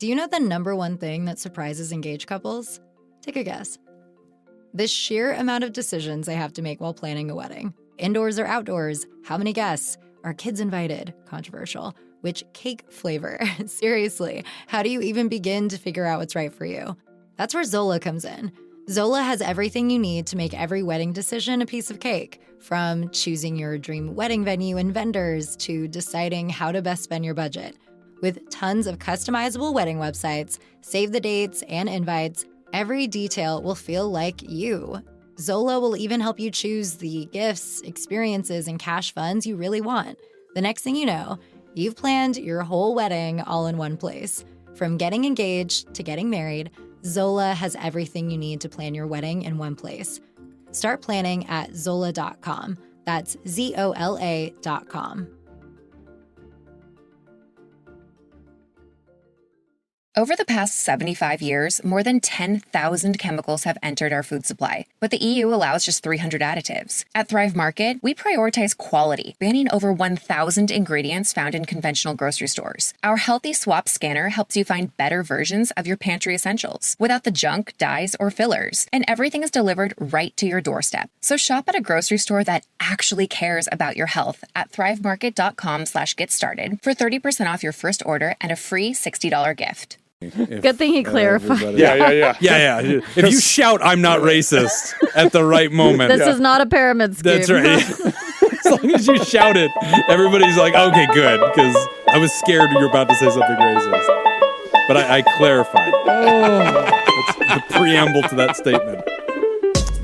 Do you know the number one thing that surprises engaged couples? Take a guess. The sheer amount of decisions they have to make while planning a wedding. Indoors or outdoors? How many guests? Are kids invited? Controversial. Which cake flavor? Seriously, how do you even begin to figure out what's right for you? That's where Zola comes in. Zola has everything you need to make every wedding decision a piece of cake, from choosing your dream wedding venue and vendors to deciding how to best spend your budget. With tons of customizable wedding websites, save the dates and invites, every detail will feel like you. Zola will even help you choose the gifts, experiences, and cash funds you really want. The next thing you know, you've planned your whole wedding all in one place. From getting engaged to getting married, Zola has everything you need to plan your wedding in one place. Start planning at Zola.com. That's ZOLA.com. Over the past 75 years, more than 10,000 chemicals have entered our food supply, but the EU allows just 300 additives. At Thrive Market, we prioritize quality, banning over 1,000 ingredients found in conventional grocery stores. Our Healthy Swap scanner helps you find better versions of your pantry essentials without the junk, dyes, or fillers, and everything is delivered right to your doorstep. So shop at a grocery store that actually cares about your health at thrivemarket.com/getstarted for 30% off your first order and a free $60 gift. Good thing he clarified. Yeah. If you shout, "I'm not racist" at the right moment. This is not a pyramid scheme. That's right. As long as you shout it, everybody's like, okay, good, because I was scared you were about to say something racist. But I clarified. That's the preamble to that statement.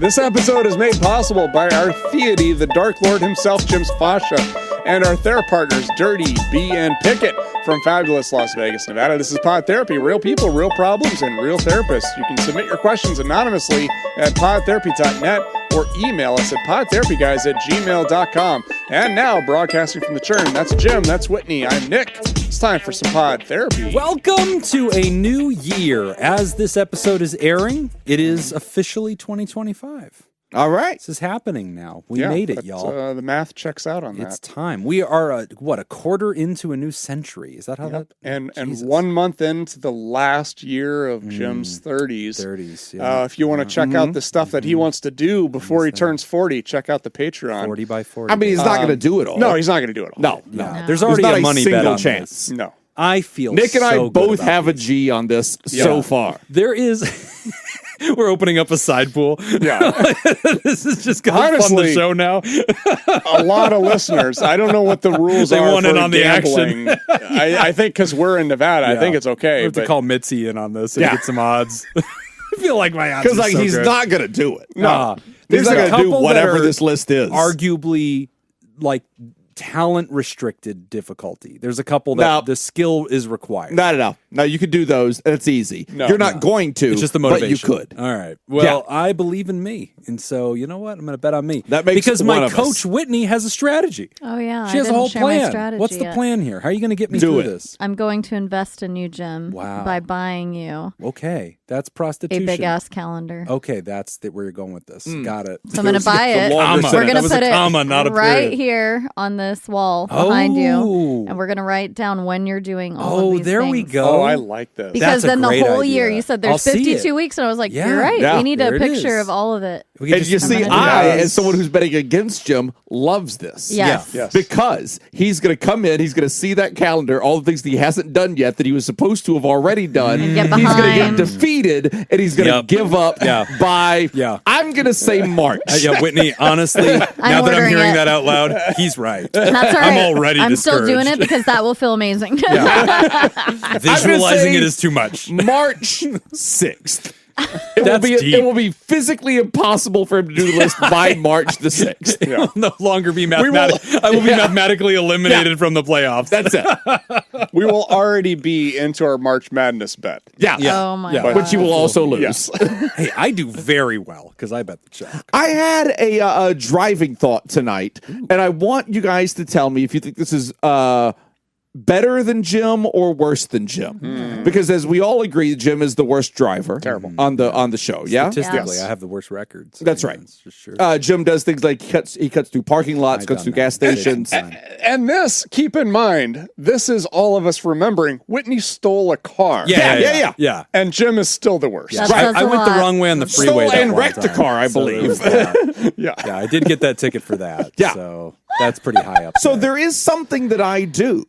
This episode is made possible by our deity, the Dark Lord himself, Jim Fascia, and our therapy partners, Dirty, B, and Pickett from fabulous Las Vegas, Nevada. This is Pod Therapy, real people, real problems, and real therapists. You can submit your questions anonymously at podtherapy.net or email us at podtherapyguys@gmail.com. And now, broadcasting from the churn, that's Jim, that's Whitney, I'm Nick. It's time for some Pod Therapy. Welcome to a new year. As this episode is airing, it is officially 2025. All right. This is happening now. We made it, y'all. The math checks out on that. It's time. We are, a quarter into a new century. Is that how that? And 1 month into the last year of Jim's 30s. Yeah. If you want to check out the stuff that he wants to do before he turns 40, check out the Patreon. 40 by 40. I mean, he's not going to do it all. No, he's not going to do it all. No. There's already not a money bet single on chance. this. No. I feel Nick and so I both good have a these. G on this so far. There is... We're opening up a side pool. Yeah. This is just going to fund the show now. A lot of listeners. I don't know what the rules They are want for in on the gambling. I think because we're in Nevada, I think it's okay. We have to call Mitzi in on this and get some odds. I feel like my odds Because are so he's good. not going to do it. No. He's not going to do whatever that are this list is. Arguably, like, talent restricted difficulty. There's a couple that the skill is required. No, you could do those. It's easy. You're not going to. It's just the motivation. But you could. All right. Well, I believe in me. And so, you know what? I'm going to bet on me. That makes because one my of coach, us. Whitney, has a strategy. Oh, yeah. She has a whole plan. Strategy What's the yet. plan here? How are you going to get me Do through it. this? I'm going to invest in you, Jim. Wow. By buying you Okay. That's a prostitution. big-ass calendar. Okay, that's where you're going with this. Got it. So I'm going to buy it. Comma. We're going That to was put a it comma, not a right period. here on this wall behind you. Oh. And we're going to write down when you're doing all of these there we things. go. Oh, I like this. Because That's a then the great whole idea. year, you said I'll there's see 52 it. weeks, and I was like, Yeah. you're right. Yeah. We need There a it picture is. of all of it. We can And just- you see, I'm gonna do I, that. as someone who's betting against Jim, loves this. Yes. Yes. Because he's going to come in, he's going to see that calendar, all the things that he hasn't done yet that he was supposed to have already done. And get He's going to get behind. defeated, and he's going to give up by, I'm going to say March. Whitney, honestly, now that I'm ordering hearing it. that out loud, he's right. That's all right. I'm already I'm still doing discouraged. it because that will feel amazing. Visualizing say it is too much. March 6th. That's deep. It will be physically impossible for him to do the list by March the 6th. It will no longer be mathematically. I will be mathematically eliminated from the playoffs. That's it. We will already be into our March Madness bet. Yeah. Oh, my God. Which you will also lose. Hey, I do very well because I bet the chalk. I had a driving thought tonight, and I want you guys to tell me if you think this is better than Jim or worse than Jim? Because as we all agree, Jim is the worst driver on the show. Yeah, Statistically, Yes. I have the worst records. That's right. That's just sure. Jim does things like he cuts through parking lots, cuts through gas stations. And this, keep in mind, this is all of us remembering Whitney stole a car. Yeah. And Jim is still the worst. That Right. says I a went the lot. wrong way on the freeway. Stole that and one wrecked the time. car, I So believe. there's that. Yeah. Yeah, I did get that ticket for that. Yeah. So that's pretty high up. So there is something that I do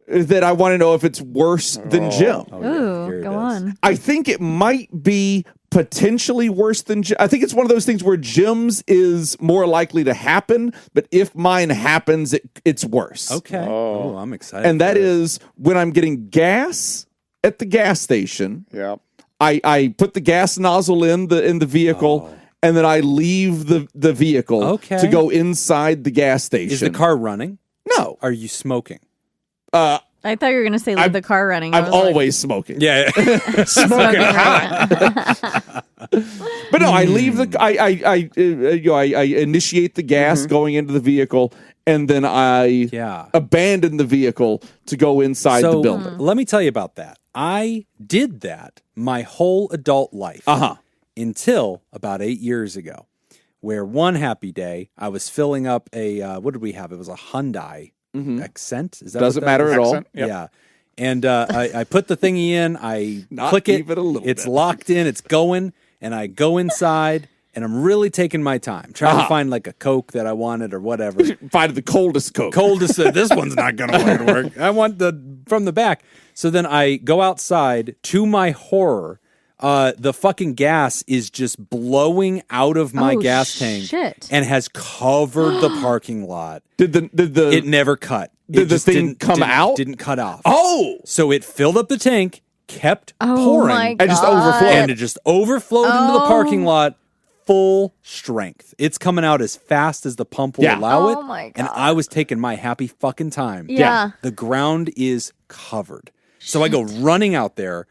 that I want to know if it's worse than Jim. Oh, yeah, Ooh, here it go is. on. I think it might be potentially worse than Jim. I think it's one of those things where Jim's is more likely to happen, but if mine happens, it's worse. Okay. Oh, I'm excited. And that for this. is when I'm getting gas at the gas station. Yeah. I put the gas nozzle in the vehicle, and then I leave the vehicle Okay. to go inside the gas station. Is the car running? No. Are you smoking? I thought you were going to say leave the car running. I I'm was like, always smoking. Yeah. smoking hot. But no, I leave the I initiate the gas going into the vehicle, and then I Yeah. abandon the vehicle to go inside the building. Let me tell you about that. I did that my whole adult life until about 8 years ago, where one happy day I was filling up a what did we have? It was a Hyundai Accent. Is that Doesn't what that matter is? at all. Accent, yep. Yeah. And I put the thingy in, I Not click it, even a little it's bit. locked in, it's going, and I go inside, and I'm really taking my time, trying to find like a Coke that I wanted or whatever. Find the coldest Coke. Coldest, this one's not going to work. I want from the back. So then I go outside. To my horror, the fucking gas is just blowing out of my Oh, gas tank shit. and has covered the parking lot. Did the It never cut. Did It the just thing come out? Didn't cut off. Oh, So it filled up the tank, kept Oh pouring, my God. and just overflowed. and it just overflowed into the parking lot full strength. It's coming out as fast as the pump will Yeah. allow it. Oh my And God. I was taking my happy fucking time. Yeah. The ground is covered. So I go running out there,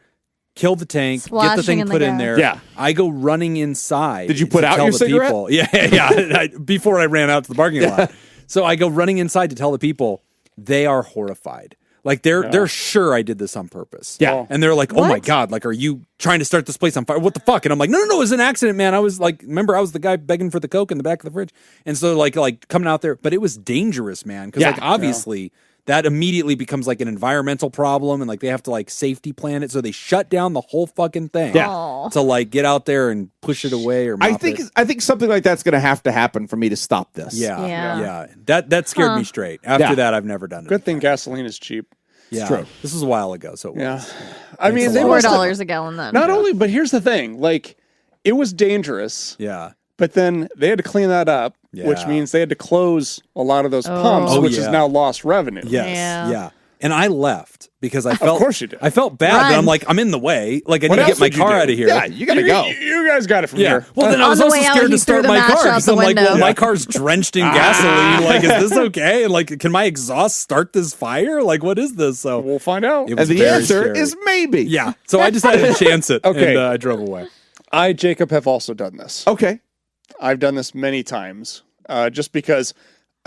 kill the tank, get the Splashing thing in the put in gas. there. Yeah. I go running inside. Did you put to out tell your the cigarette? people. Yeah. Before I ran out to the parking lot. So I go running inside to tell the people. They are horrified. Like they're sure I did this on purpose. Yeah. And they're like, oh my What? God, like, are you trying to start this place on fire? What the fuck? And I'm like, no, it was an accident, man. I was like, remember, I was the guy begging for the Coke in the back of the fridge. And so like coming out there, but it was dangerous, man. Cause Yeah. like obviously that immediately becomes like an environmental problem and like they have to like safety plan it. So they shut down the whole fucking thing Yeah. to like get out there and push it away or mop it. I think something like that's going to happen for me to stop this. Yeah. That scared me straight. After Yeah. that, I've never done it. Good thing gasoline is cheap. Yeah. true. This was a while ago, so it was. Yeah. I mean, a they lot. must have- $4 a gallon then. Not only, but here's the thing. Like, it was dangerous, Yeah. but then they had to clean that up, which Yeah. means they had to close a lot of those pumps, Oh, which yeah. is now lost revenue. Yes. Yeah. Yeah. And I left because I felt. Of course you did. I felt bad, Run. but I'm like, I'm in the way. Like, I What need to else get my would you car do? out of here. Yeah, you got to go. You guys got it from Yeah. here. Well, then I On was the also way out, scared he to start threw the my match car out because the I'm like, well, window. my car's drenched in gasoline. Like, is this okay? And like, can my exhaust start this fire? Like, what is this? So We'll find out. it was And the very answer scary. is maybe. yeah. So I decided to chance it. Okay. And I drove away. I, Jacob, have also done this. Okay. I've done this many times just because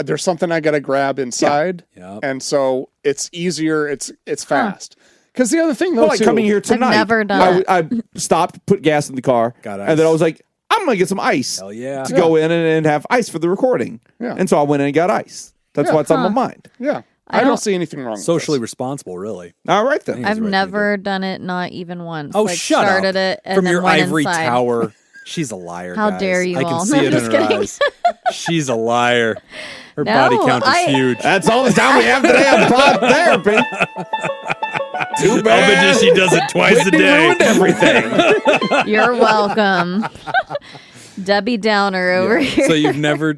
there's something I got to grab inside. Yeah. And so it's easier. It's fast. Because the other thing, though, Well, like too, coming here tonight. never done I stopped, put gas in the car, Got and then ice. I was like, I'm going to get some ice Hell yeah. to go in and have ice for the recording. Yeah. And so I went in and got ice. That's what's on my mind. Yeah. I don't see anything wrong Socially with responsible, really. All right, then. I've the right never done it, not even once. Oh, like, shut started up. it and From then your went ivory inside. tower. She's a liar, How guys. dare you I can all. see No, it in just her kidding. eyes. She's a liar. Her No, body count is I- huge. That's all the time we have today on Pod Therapy. Too I bet you she does it twice a Whitney day. ruined everything. You're welcome. Debbie Downer over here. So you've never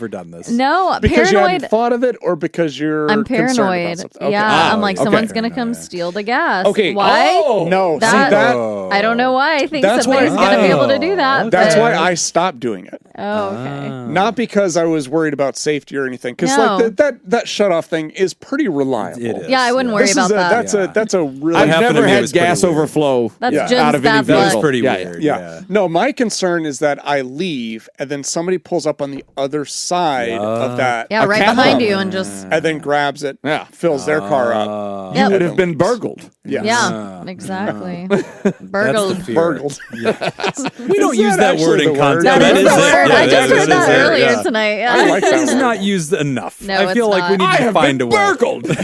done this. No, Because you paranoid. hadn't thought of it or because you're I'm concerned about paranoid. something? Okay. Yeah, Ah, I'm like, okay. someone's gonna come Paranoia. steal the gas. Okay. Why? Oh, No, That- see that I don't know why I think That's somebody's why- going to be able to do that. That's but- why I stopped doing it. Oh, okay. Not because I was worried about safety or anything, because No. like that shutoff thing is pretty reliable. It is. Yeah, I wouldn't worry This about is that. That's a really I've happened to never me had was pretty gas weird. overflow That's Yeah. Jim's out of any bad vehicle. luck. That's pretty Yeah, weird. Yeah. No, my concern is that I leave and then somebody pulls up on the other side of that. Yeah, right account behind you and just. and then grabs it, Yeah. fills their car up. You Yep. would have been burgled. Yes. Yeah, exactly. That's Burgled. the fear. Burgled. We don't Is use that that word actually in the context. word? That is the it. word. Yeah, I just that heard is that it. earlier Yeah. tonight. I like that It's word. not used enough. No, I feel it's like we not. need I to have find been a way. burgled.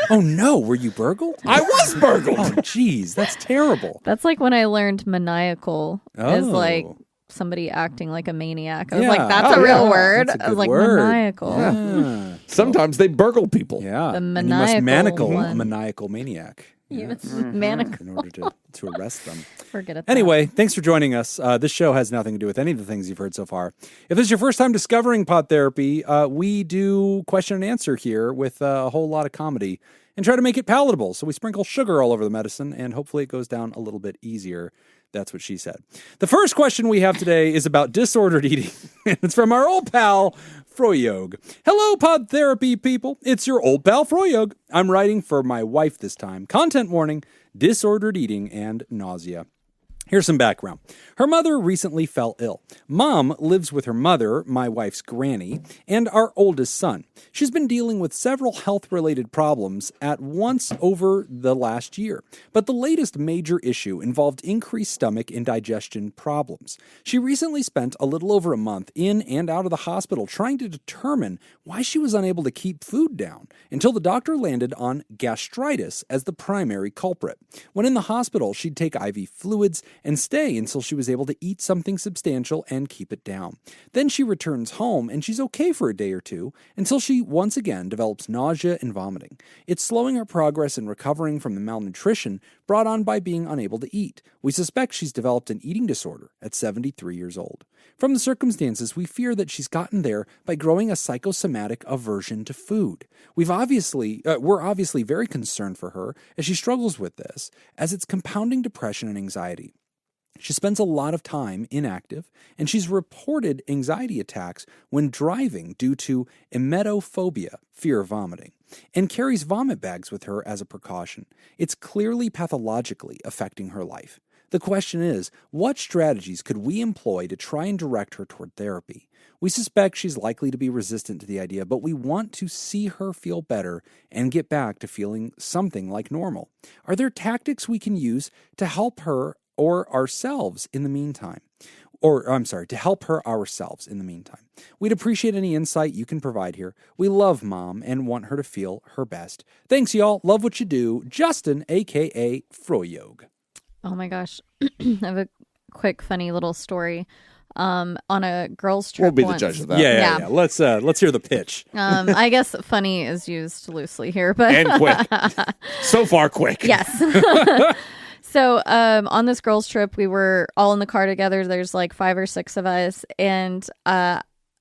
Oh no, were you burgled? I was burgled. Oh jeez, that's terrible. That's like when I learned maniacal is Oh. like somebody acting like a maniac. I was Yeah. like, that's Oh, a real yeah. word. That's a I was good like, word. maniacal. Yeah. Sometimes they burgle people. Yeah. The And you must maniacal manacle a one. maniacal maniac. Yeah, it's In maniacal. order to arrest them. Forget it. Anyway, thanks for joining us. This show has nothing to do with any of the things you've heard so far. If this is your first time discovering Pod Therapy, we do question and answer here with a whole lot of comedy and try to make it palatable. So we sprinkle sugar all over the medicine, and hopefully it goes down a little bit easier. That's what she said. The first question we have today is about disordered eating. It's from our old pal, Froyog. Hello, Pod Therapy people. It's your old pal, Froyog. I'm writing for my wife this time. Content warning, disordered eating and nausea. Here's some background. Her mother recently fell ill. Mom lives with her mother, my wife's granny, and our oldest son. She's been dealing with several health-related problems at once over the last year, but the latest major issue involved increased stomach and digestion problems. She recently spent a little over a month in and out of the hospital trying to determine why she was unable to keep food down, until the doctor landed on gastritis as the primary culprit. When in the hospital, she'd take IV fluids and stay until she was able to eat something substantial and keep it down. Then she returns home and she's okay for a day or two until she once again develops nausea and vomiting. It's slowing her progress in recovering from the malnutrition brought on by being unable to eat. We suspect she's developed an eating disorder at 73 years old. From the circumstances, we fear that she's gotten there by growing a psychosomatic aversion to food. We're obviously very concerned for her as she struggles with this, as it's compounding depression and anxiety. She spends a lot of time inactive, and she's reported anxiety attacks when driving due to emetophobia, fear of vomiting, and carries vomit bags with her as a precaution. It's clearly pathologically affecting her life. The question is, what strategies could we employ to try and direct her toward therapy? We suspect she's likely to be resistant to the idea, but we want to see her feel better and get back to feeling something like normal. Are there tactics we can use to help her or ourselves in the meantime? To help her ourselves in the meantime. We'd appreciate any insight you can provide here. We love Mom and want her to feel her best. Thanks, y'all. Love what you do. Justin, a.k.a. Froyog. Oh my gosh. I have a quick, funny little story. On a girls' trip We'll be once. the judge of that. Yeah. Let's hear the pitch. I guess funny is used loosely here, but And quick. So far, quick. yes. So on this girls' trip, we were all in the car together. There's like 5 or 6 of us, and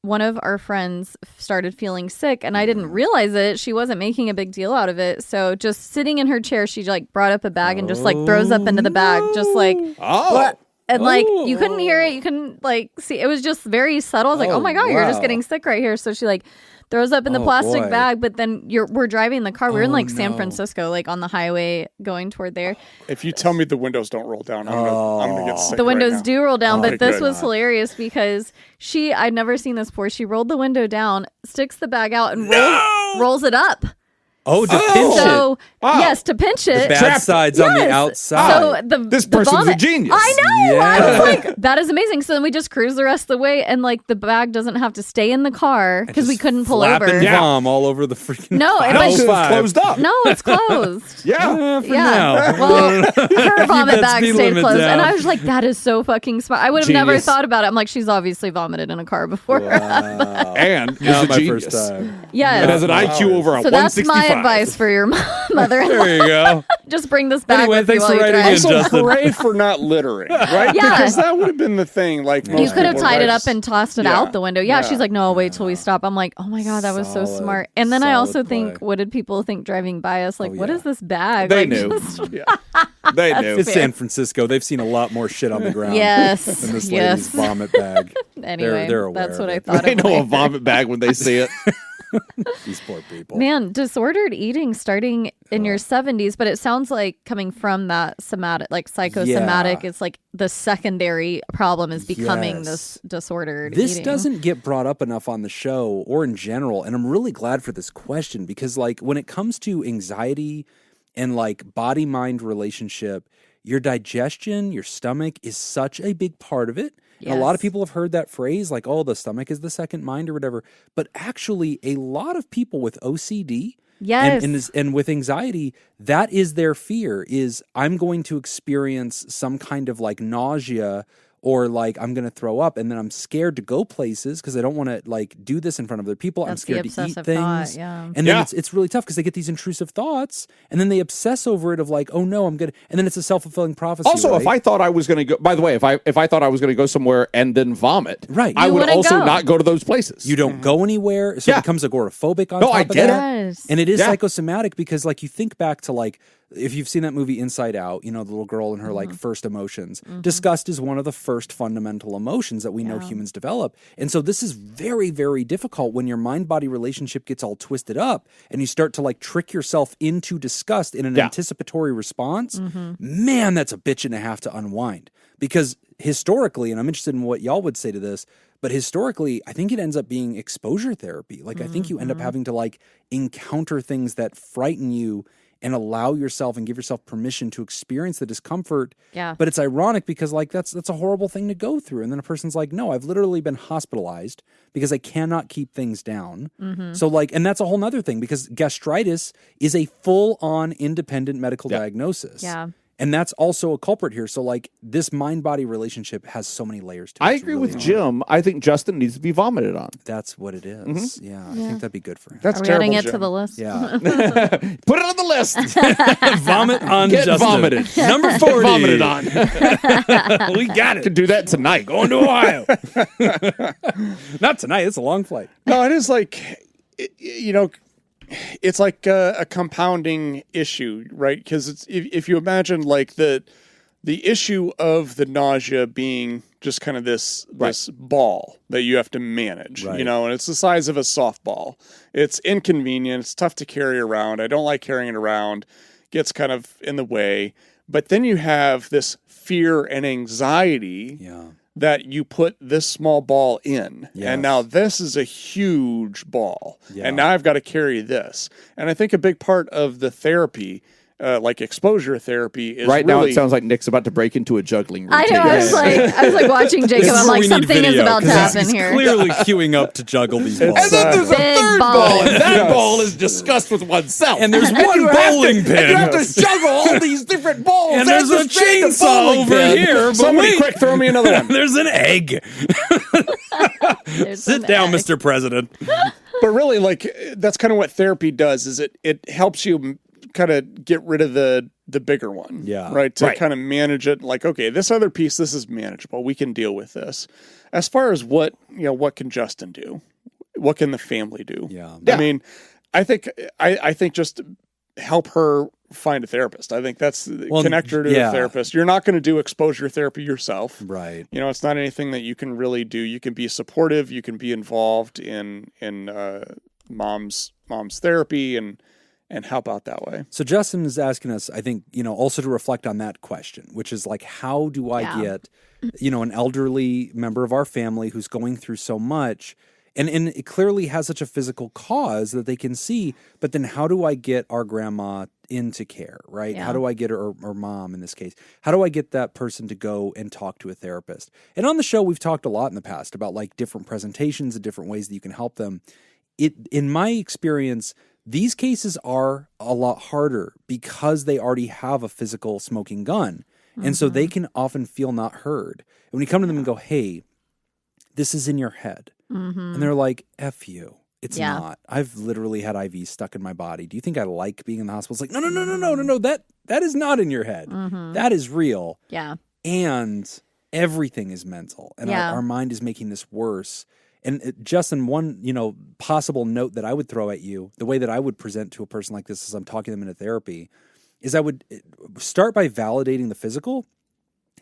one of our friends started feeling sick, and I didn't realize it. She wasn't making a big deal out of it. So just sitting in her chair, she like brought up a bag and just like throws up into the bag, just like Oh. and like you couldn't hear it, you couldn't like see. It was just very subtle. I was like, oh my god, you're just wow. getting sick right here. So she like throws up in the plastic boy. bag, but then we're driving the car. We're in like San no. Francisco, like on the highway going toward there. If you tell me the windows don't roll down, I'm gonna get sick. The windows right now. do roll down, Oh, but this good. was hilarious because I'd never seen this before. She rolled the window down, sticks the bag out, and rolls it up. Oh, to pinch it. So yes, to pinch it. The bad side's on the Yes. outside. So This the person's a vomit- genius. I know. I Yeah. was like, that is amazing. So then we just cruise the rest of the way, and like the bag doesn't have to stay in the car because we couldn't pull Flap over. and vom all over the freaking No, five. but It's closed up. No, it's closed. Yeah. For Yeah. now. Well, her vomit that bag speed stayed limit closed, down. and I was like, "That is so fucking smart." I would have never Genius. thought about it. I'm like, she's obviously vomited in a car before. And is Not a my genius. first time. Yes. It has an IQ over a So that's my 165. advice for your mother-in-law. There you go. Just bring this back Anyway, with you thanks while for you writing drive. in. Also, Justin. hooray for not littering, right? Yeah. Because that would have been the thing. Like most You could have people, tied right? it up and tossed it Yeah. out the window. Yeah, Yeah. she's like, no, I'll wait till we stop. I'm like, oh my God, that was so Solid, smart. And then I also solid think, play. what did people think driving by us? Like, what yeah. is this bag? They Like, knew. just- Yeah. They knew. It's San Francisco. They've seen a lot more shit on the ground Yes, than this yes. lady's vomit bag. Anyway, they're aware that's of what I it. thought They of. know when a vomit bag when they see it. These poor people. Man, disordered eating starting in your 70s, but it sounds like coming from that somatic, like psychosomatic, Yeah. it's like the secondary problem is becoming Yes. this disordered This eating. doesn't get brought up enough on the show or in general, and I'm really glad for this question because, like, when it comes to anxiety and like body-mind relationship, your digestion, your stomach is such a big part of it. And a lot of Yes. people have heard that phrase, like, oh, the stomach is the second mind or whatever. But actually, a lot of people with OCD Yes. and with anxiety, that is their fear, is I'm going to experience some kind of like nausea or like I'm going to throw up, and then I'm scared to go places because I don't want to like do this in front of other people. That's I'm the scared to eat obsessive things. thought, yeah. And then Yeah. it's really tough because they get these intrusive thoughts and then they obsess over it of like, oh no, I'm good. And then it's a self-fulfilling prophecy. Also, right? if I thought I was going to go, by the way, if I thought I was going to go somewhere and then vomit, Right. I You would wouldn't also go. not go to those places. you don't go anywhere, so Yeah. it becomes agoraphobic on No, top I of get that. it. Yes. And it is Yeah. psychosomatic because, like, you think back to, like, if you've seen that movie Inside Out, you know, the little girl and her, like, first emotions. Disgust is one of the first fundamental emotions that we know humans develop. And so this is very, very difficult when your mind-body relationship gets all twisted up and you start to, like, trick yourself into disgust in an Yeah. anticipatory response. Man, that's a bitch and a half to unwind. Because historically, and I'm interested in what y'all would say to this, but historically, I think it ends up being exposure therapy. Like, I think you end up having to, like, encounter things that frighten you and allow yourself and give yourself permission to experience the discomfort. Yeah. But it's ironic because, like, that's a horrible thing to go through. And then a person's like, no, I've literally been hospitalized because I cannot keep things down. So, like, and that's a whole nother thing because gastritis is a full-on independent medical diagnosis. Yeah. And that's also a culprit here. So, like, this mind-body relationship has so many layers to it. I It's agree really with hard. Jim. I think Justin needs to be vomited on. That's what it is. Yeah, I think that'd be good for him. That's Are we terrible, adding it Jim. to the list? Yeah. Put it on the list. Vomit on Get Justin. vomited. Number 40. Vomited on. We got it. Can do that tonight. Going to Ohio. Not tonight. It's a long flight. No, it is like, you know, it's like a compounding issue, right? Because it's if you imagine like the issue of the nausea being just kind of this ball that you have to manage, Right. you know, and it's the size of a softball. It's inconvenient. It's tough to carry around. I don't like carrying it around. Gets kind of in the way. But then you have this fear and anxiety Yeah. that you put this small ball in. Yes. And now this is a huge ball. Yeah. And now I've got to carry this. And I think a big part of the therapy, like exposure therapy, is Right now, really, it sounds like Nick's about to break into a juggling routine. I know. I was like watching Jacob. This is I'm where like, we need something is video, about to 'cause happen he's here. clearly queuing up to juggle these balls. And then there's a Big third ball. ball, and that Yes. ball is discussed with oneself. And there's one you have to- bowling and pin. you have to juggle all these different balls. And there's a chainsaw over here. But Somebody wait, quick, throw me another one. there's an egg. There's Sit an down, egg. Mr. President. But really, like, that's kind of what therapy does, is it helps you kind of get rid of the bigger one. Yeah. Right? To Right. kind of manage it. Like, okay, this other piece, this is manageable. We can deal with this. As far as what can Justin do? What can the family do? Yeah. I mean, I think just help her find a therapist. I think that's connect her to yeah. a therapist. You're not going to do exposure therapy yourself. Right. You know, it's not anything that you can really do. You can be supportive. You can be involved in mom's therapy and help out that way. So Justin is asking us, I think, also to reflect on that question, which is like, how do I get, an elderly member of our family who's going through so much, and it clearly has such a physical cause that they can see, but then how do I get our grandma into care, right? Yeah. How do I get her, or mom in this case, how do I get that person to go and talk to a therapist? And on the show, we've talked a lot in the past about like different presentations and different ways that you can help them. In my experience, these cases are a lot harder because they already have a physical smoking gun. And so they can often feel not heard. And when you come to them and go, hey, this is in your head. And they're like, F you. It's Yeah. not. I've literally had IVs stuck in my body. Do you think I like being in the hospital? It's like, no. That is not in your head. That is real. Yeah. And everything is mental. And Yeah. our mind is making this worse. And Justin, one, possible note that I would throw at you, the way that I would present to a person like this as I'm talking to them in a therapy, is I would start by validating the physical,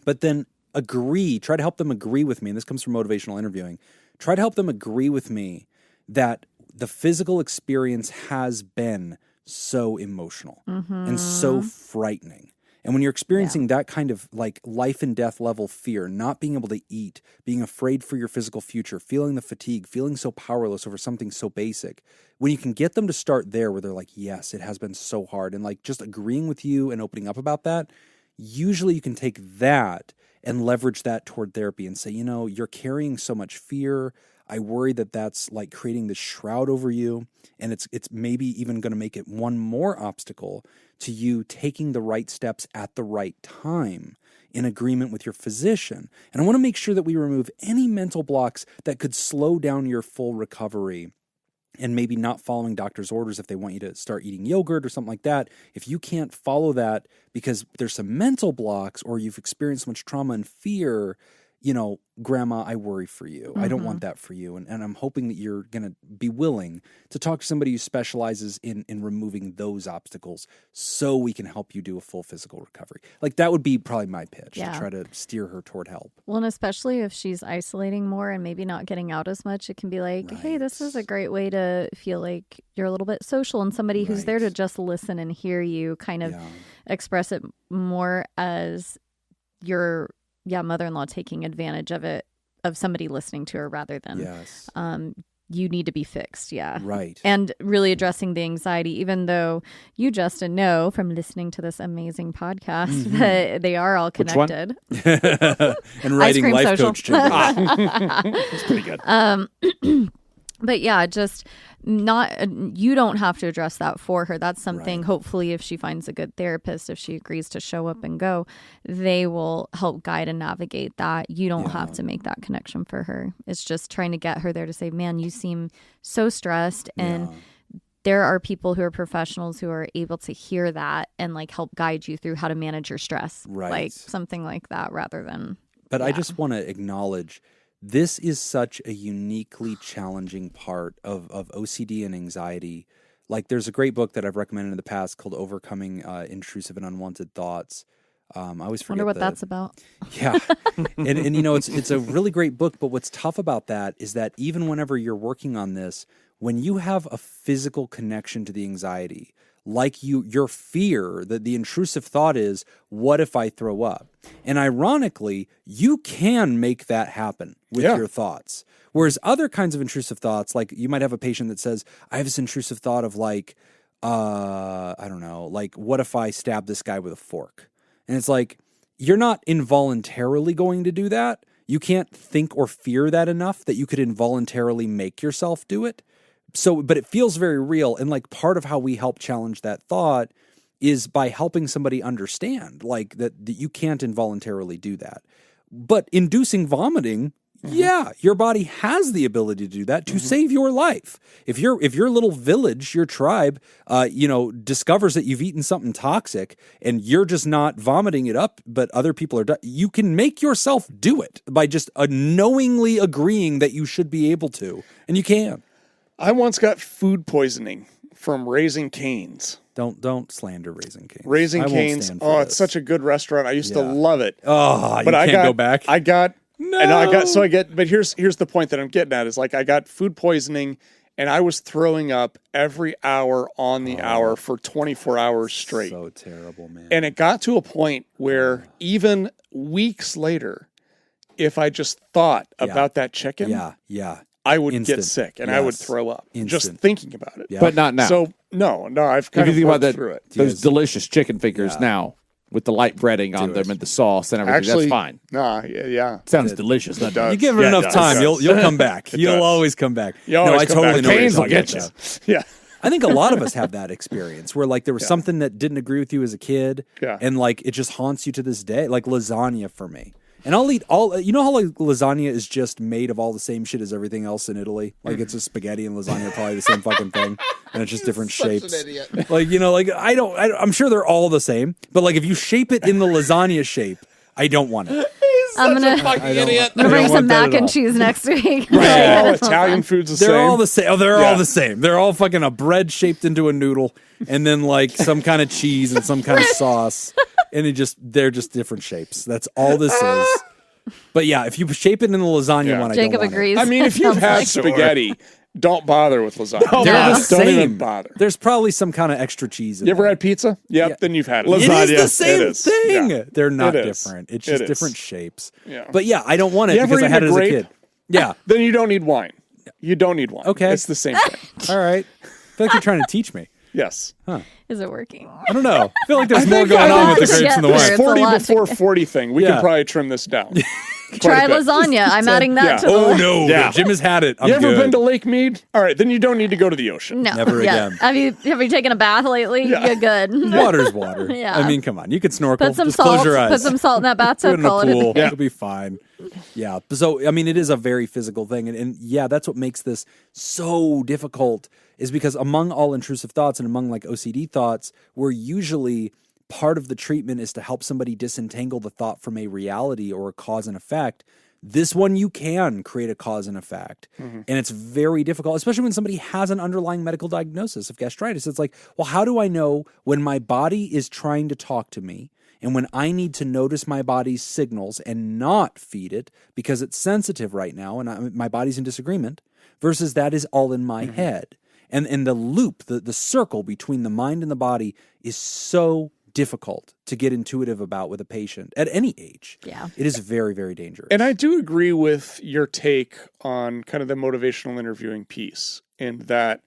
but then try to help them agree with me. And this comes from motivational interviewing. Try to help them agree with me that the physical experience has been so emotional and so frightening. And when you're experiencing that kind of like life and death level fear, not being able to eat, being afraid for your physical future, feeling the fatigue, feeling so powerless over something so basic, when you can get them to start there where they're like, yes, it has been so hard, and like just agreeing with you and opening up about that, usually you can take that and leverage that toward therapy and say, you're carrying so much fear. I worry that that's like creating this shroud over you, and it's maybe even going to make it one more obstacle to you taking the right steps at the right time in agreement with your physician. And I want to make sure that we remove any mental blocks that could slow down your full recovery, and maybe not following doctor's orders if they want you to start eating yogurt or something like that. If you can't follow that because there's some mental blocks or you've experienced so much trauma and fear, Grandma, I worry for you. I don't want that for you. And I'm hoping that you're going to be willing to talk to somebody who specializes in removing those obstacles so we can help you do a full physical recovery. Like that would be probably my pitch to try to steer her toward help. Well, and especially if she's isolating more and maybe not getting out as much, it can be like, hey, this is a great way to feel like you're a little bit social, and somebody who's there to just listen and hear you kind of express it more as your mother-in-law taking advantage of it, of somebody listening to her rather than you need to be fixed. Yeah. Right. And really addressing the anxiety, even though you, Justin, know from listening to this amazing podcast that they are all connected. And writing life social. coach tips. That's pretty good. But yeah, just you don't have to address that for her. That's something, hopefully, if she finds a good therapist, if she agrees to show up and go, they will help guide and navigate that. You don't have to make that connection for her. It's just trying to get her there to say, man, you seem so stressed. And there are people who are professionals who are able to hear that and like help guide you through how to manage your stress. Right. Like something like that rather than. But I just want to acknowledge this is such a uniquely challenging part of OCD and anxiety. Like there's a great book that I've recommended in the past called Overcoming Intrusive and Unwanted Thoughts. I always forget wonder what that's about. Yeah. and it's a really great book, but what's tough about that is that even whenever you're working on this, when you have a physical connection to the anxiety, like your fear, that the intrusive thought is, what if I throw up? And ironically, you can make that happen with your thoughts. Whereas other kinds of intrusive thoughts, like you might have a patient that says, I have this intrusive thought of like, I don't know, like what if I stab this guy with a fork? And it's like, you're not involuntarily going to do that. You can't think or fear that enough that you could involuntarily make yourself do it. So, but it feels very real. And like part of how we help challenge that thought is by helping somebody understand like that you can't involuntarily do that. But inducing vomiting, your body has the ability to do that to save your life. If your little village, your tribe, discovers that you've eaten something toxic and you're just not vomiting it up, but other people are, you can make yourself do it by just knowingly agreeing that you should be able to, and you can. I once got food poisoning from Raising Cane's. Don't slander Raising Cane's. Raising Cane's. Oh, it's such a good restaurant. I used to love it. Oh, but you can't go back. But here's the point that I'm getting at is like I got food poisoning and I was throwing up every hour on the hour for 24 hours straight. So terrible, man. And it got to a point where even weeks later, if I just thought about that chicken, I would get sick and I would throw up just thinking about it. Yeah. But not now. So no, I've kind of worked through it. Those delicious chicken fingers now with the light breading on them and the sauce and everything. That's fine. Sounds delicious. It does. You give it enough time, you'll come back. You'll always come back. I totally know. Canes will get you. Yeah. I think a lot of us have that experience where like there was something that didn't agree with you as a kid and like it just haunts you to this day, like lasagna for me. And I'll eat all, you know how like lasagna is just made of all the same shit as everything else in Italy? Like it's just spaghetti and lasagna are probably the same fucking thing. And it's just different shapes. Such an idiot. Like, you know, like I'm sure they're all the same, but like if you shape it in the lasagna shape, I don't want it. I'm gonna bring some mac and cheese next week. Right. All Italian food's the same. They're all the same. Oh, they're all the same. They're all fucking a bread shaped into a noodle and then like some kind of cheese and some kind of sauce. And they're just different shapes. That's all this is. But yeah, if you shape it in the lasagna one, I Jacob don't want agrees. I mean, if you've had spaghetti, don't bother with lasagna. They're the Don't even same. bother. There's probably some kind of extra cheese in You ever there. had pizza? Yep, Yeah. then you've had it. It is the same It is. thing. Yeah. They're not It is. different. It's It just is. different shapes. Yeah. But yeah, I don't want it You ever because I had it eaten as a a grape? kid. Yeah. Then you don't need wine. You don't need wine. Okay. It's the same thing. All right. I feel like you're trying to teach me. Yes. Is it working? I don't know. I feel like there's I more think going I on with the have grapes and the to wine. get It's a 40 lot before to- 40 thing. We Yeah. can probably trim this down. Try a bit. lasagna. I'm adding that Yeah. to the Oh list. no, Yeah. Jim has had it. I'm You ever good. been to Lake Mead? All right, then you don't need to go to the ocean. No. Never yeah. again. Have you taken a bath lately? Yeah. You're good. Water's water. Yeah. I mean, come on. You could snorkel. Put some Just salt. close your eyes. Put some salt in that Put it bathtub. in a Call it a pool. day. It'll be fine. Yeah. So, I mean, it is a very physical thing. And yeah, that's what makes this so difficult is because among all intrusive thoughts and among like OCD thoughts, we're usually part of the treatment is to help somebody disentangle the thought from a reality or a cause and effect. This one, you can create a cause and effect. And it's very difficult, especially when somebody has an underlying medical diagnosis of gastritis. It's like, well, how do I know when my body is trying to talk to me and when I need to notice my body's signals and not feed it because it's sensitive right now and my body's in disagreement versus that is all in my head. And the loop, the circle between the mind and the body is so difficult to get intuitive about with a patient at any age. Yeah. It is very, very dangerous. And I do agree with your take on kind of the motivational interviewing piece in that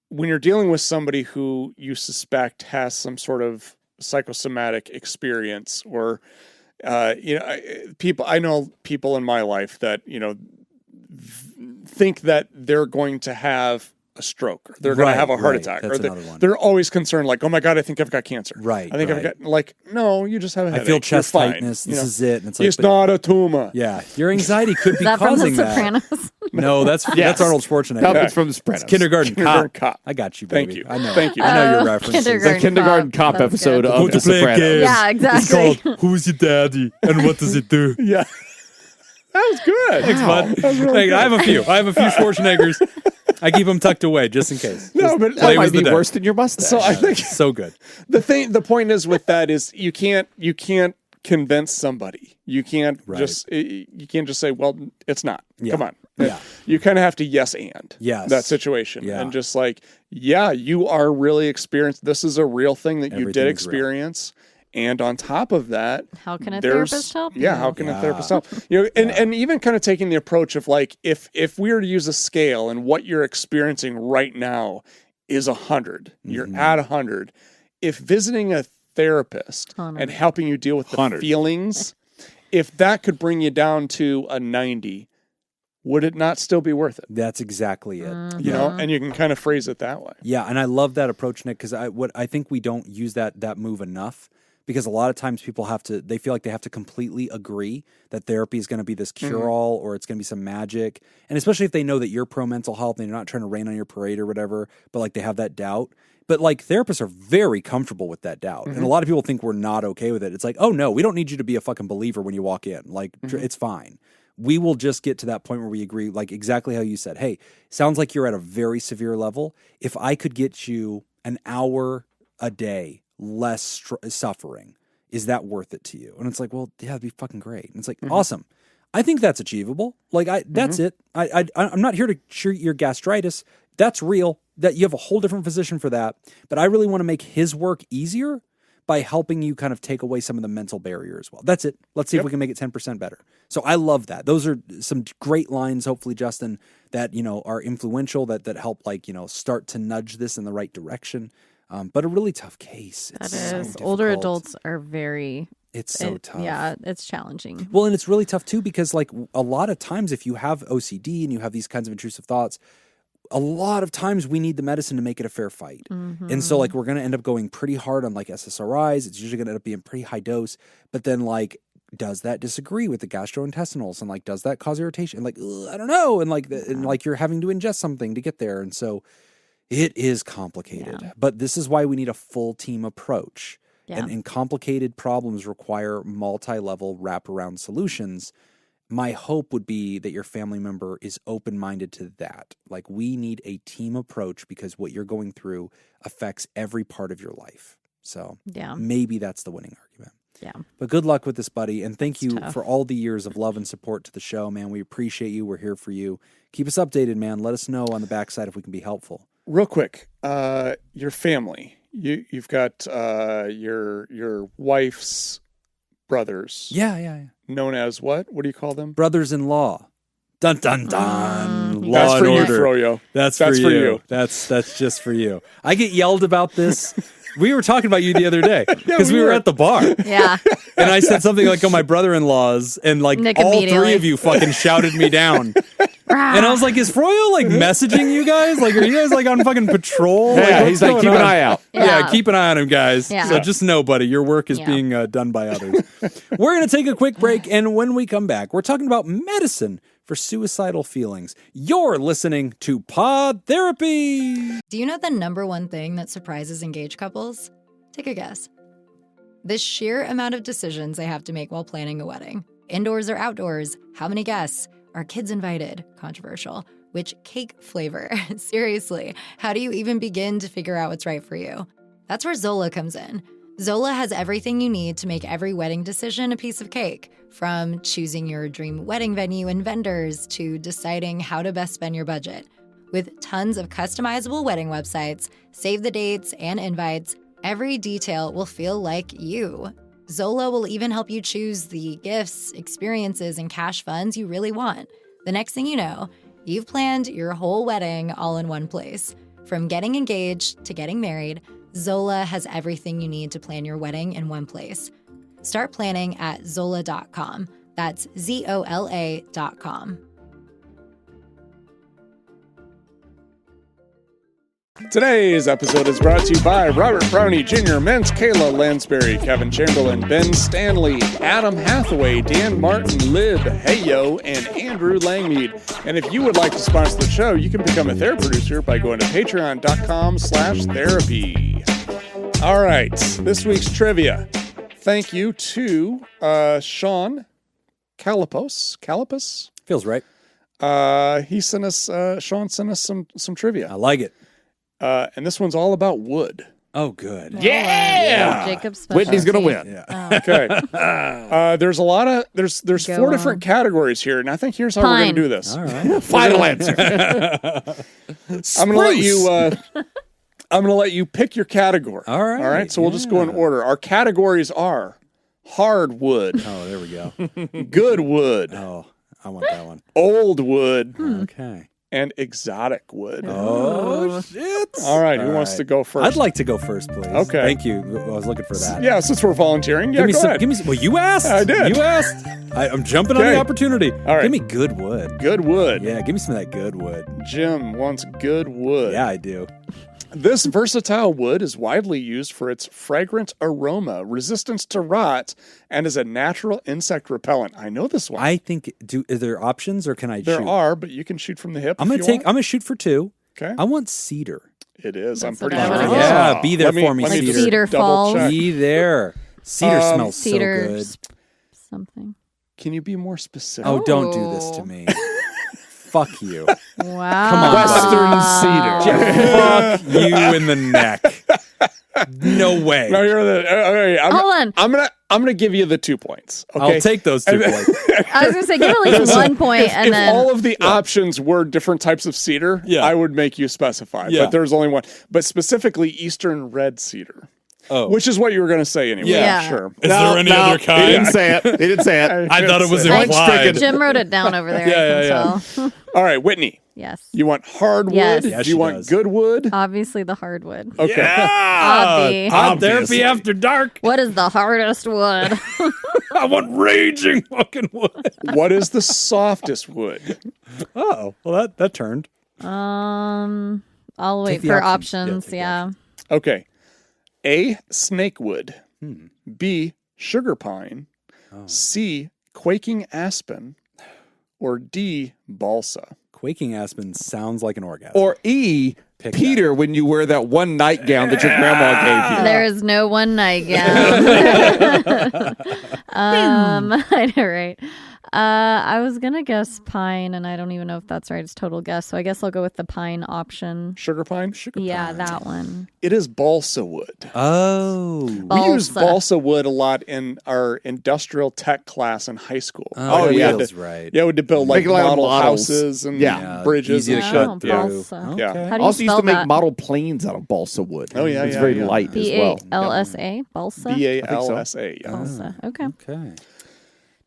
when you're dealing with somebody who you suspect has some sort of psychosomatic experience or, I know people in my life that, think that they're going to have a stroke, or they're going to have a heart attack, That's or another one. they're always concerned, like, oh my God, I think I've got cancer. Right, I think I've right. got, like, no, you just have a I headache. feel You're chest fine. tightness. You This know? is it. And it's like, It's not a tumor. yeah, your anxiety could be Is that from The causing that. Sopranos? No, that's Arnold Schwarzenegger. No, it's from The Sopranos. Kindergarten Kindergarten Cop. Cop. I got you, Thank baby. you. I know. Thank you. I know your Oh, references. Kindergarten The Kindergarten Cop That's episode good. of The Sopranos. Yeah, exactly. It's called Who's Your Daddy and What Does It Do? Yeah. That was good. Thanks, bud. Hey, I have a few Schwarzeneggers. I keep them tucked away just in case. No, Just but That play might with the be deck. worse than your mustache. So I think So good. the point is with that is you can't convince somebody. You can't Right. you can't just say, well, it's not. Yeah. Come on. Yeah. You kind of have to yes Yes. that situation Yeah. and just like, yeah, you are really experienced. This is a real thing that you Everything did is real. experience. And on top of that, How can a there's- therapist help Yeah, you? how can Yeah. a therapist help? And even kind of taking the approach of like, if we were to use a scale and what you're experiencing right now is 100, you're at 100. If visiting a therapist 100. and helping you deal with the 100. feelings, if that could bring you down to a 90, would it not still be worth it? That's exactly it. You know, and you can kind of phrase it that way. Yeah, and I love that approach, Nick, because I think we don't use that move enough. Because a lot of times people they feel like they have to completely agree that therapy is going to be this cure-all or it's going to be some magic. And especially if they know that you're pro mental health and you're not trying to rain on your parade or whatever, but like they have that doubt. But like therapists are very comfortable with that doubt. And a lot of people think we're not okay with it. It's like, oh no, we don't need you to be a fucking believer when you walk in. Like it's fine. We will just get to that point where we agree, like exactly how you said, hey, sounds like you're at a very severe level. If I could get you an hour a day less suffering, is that worth it to you? And it's like, well, yeah, it'd be fucking great. And it's like, awesome. I think that's achievable. Like, that's it. I'm not here to treat your gastritis. That's real. That you have a whole different physician for that. But I really want to make his work easier by helping you kind of take away some of the mental barrier as well. That's it. Let's see if we can make it 10% better. So I love that. Those are some great lines, hopefully, Justin, that, are influential, that help, start to nudge this in the right direction. But a really tough case. That It's so is. Older difficult. adults are very. It's so tough. Yeah, it's challenging. Well, and it's really tough too because like a lot of times if you have OCD and you have these kinds of intrusive thoughts, a lot of times we need the medicine to make it a fair fight. And so like we're going to end up going pretty hard on like SSRIs. It's usually going to end up being pretty high dose. But then like does that disagree with the gastrointestinals? And like, does that cause irritation? And like, I don't know. And like you're having to ingest something to get there. And so it is complicated, but this is why we need a full team approach. Yeah. And complicated problems require multi-level wraparound solutions. My hope would be that your family member is open-minded to that. Like, we need a team approach because what you're going through affects every part of your life. So maybe that's the winning argument. Yeah. But good luck with this, buddy. And thank you for all the years of love and support to the show, man. We appreciate you. We're here for you. Keep us updated, man. Let us know on the backside if we can be helpful. Real quick, your family. You've got your wife's brothers. Yeah. Known as what? What do you call them? Brothers-in-law. Dun dun dun. Law That's and for you, order. Froyo. That's for you. That's just for you. I get yelled about this. We were talking about you the other day because we were at the bar. Yeah. And I said something like, "Oh, my brother-in-laws," and like Nick all immediately. three of you fucking shouted me down. And I was like, "Is Froyo like messaging you guys? Like, are you guys like on fucking patrol?" Yeah, Like, he's what's like, going keep an on?" eye out. Yeah, keep an eye on him, guys. Yeah. So just know, buddy, your work is being done by others. We're going to take a quick break, and when we come back, we're talking about medicine for suicidal feelings. You're listening to Pod Therapy. Do you know the number one thing that surprises engaged couples? Take a guess. The sheer amount of decisions they have to make while planning a wedding. Indoors or outdoors? How many guests? Are kids invited? Controversial. Which cake flavor? Seriously, how do you even begin to figure out what's right for you? That's where Zola comes in. Zola has everything you need to make every wedding decision a piece of cake, from choosing your dream wedding venue and vendors to deciding how to best spend your budget. With tons of customizable wedding websites, save the dates, and invites, every detail will feel like you. Zola will even help you choose the gifts, experiences, and cash funds you really want. The next thing you know, you've planned your whole wedding all in one place. From getting engaged to getting married, Zola has everything you need to plan your wedding in one place. Start planning at Zola.com. That's ZOLA.com. Today's episode is brought to you by Robert Brownie Jr., Men's Kayla Lansbury, Kevin Chamberlain, Ben Stanley, Adam Hathaway, Dan Martin, Lib, Heyo, and Andrew Langmead. And if you would like to sponsor the show, you can become a therapy producer by going to patreon.com/therapy. All right, this week's trivia. Thank you to Sean Calipos. Feels right. Sean sent us some trivia. I like it. And this one's all about wood. Oh, good. Yeah. Jacob's Whitney's going to win. Yeah. Okay. There's a lot of there's Go 4 on. different categories here, and I think here's how we're Pine. going to do this. All right. Final answer. I'm going to let you pick your category. All right. All right. So we'll just go in order. Our categories are hardwood, Oh, there we go. good wood, Oh, I want that one. old wood, Okay. and exotic wood. Oh, shit. All right. Who wants to go first? I'd like to go first, please. Okay. Thank you. I was looking for that. Yeah, since we're volunteering. Yeah, Give me go some. ahead. Give me some. Well, you asked. I did. You asked. I'm jumping on Okay. the opportunity. All right. Give me good wood. Good wood. Yeah, give me some of that good wood. Jim wants good wood. Yeah, I do. This versatile wood is widely used for its fragrant aroma, resistance to rot, and is a natural insect repellent. I know this one. I think. Are there options, or can I There shoot? are, but you can shoot from the hip. I'm if gonna you take. I'm gonna shoot for 2. want. Okay. I want cedar. It is. I'm That's pretty what I sure. was Yeah, be there for me, let Cedar. just Cedar double Falls. check. Be there. Cedar smells Cedar so good. something. Can you be more specific? Oh, don't do this to me. Fuck you. Wow. Come on, Western cedar. Fuck you in the neck. No way. No, you're the. Okay, Hold on. I'm gonna give you the 2 points. Okay. I'll take those 2 points. I was going to say, give at least 1 point, and if then all of the options were different types of cedar, Yeah. I would make you specify. Yeah. But there's only one. But specifically Eastern red cedar. Oh. Which is what you were going to say anyway. Yeah. Sure. Is there any other He kind? didn't say it. He didn't say it. I thought it was Point implied. Jim wrote it down over there. Yeah, I can yeah, tell. All right, Whitney. Yes. You want hardwood? Yes. Yes, Do she you want does. good wood? Obviously the hardwood. Okay. Obvi. Pod Obviously. Therapy After Dark. What is the hardest wood? I want raging fucking wood. What is the softest wood? Oh, well, that turned. I'll Take wait the for options. options. Yeah, take Yeah. Okay. A, snakewood. B, sugar pine. C, quaking aspen, or D, balsa? Quaking aspen sounds like an orgasm. Or E, Pick Peter, when you wear that one nightgown that your grandma gave you. There is no one nightgown. I know, right? I was gonna guess pine, and I don't even know if that's right. It's total guess, so I guess I'll go with the pine option. Sugar pine? Yeah, that one. It is balsa wood. Oh. We used balsa wood a lot in our industrial tech class in high school. Oh, we yeah. had That's to, right. Yeah, we had to build like Make a lot of model models. houses and Yeah. bridges Easy and to shit. cut through. balsa. Yeah. Okay. How do you Also used spell to make that? model planes out of balsa wood. Oh, yeah, It's yeah, very yeah. light as well. BALSA? Balsa? BALSA. Yeah. Balsa. Okay. Okay.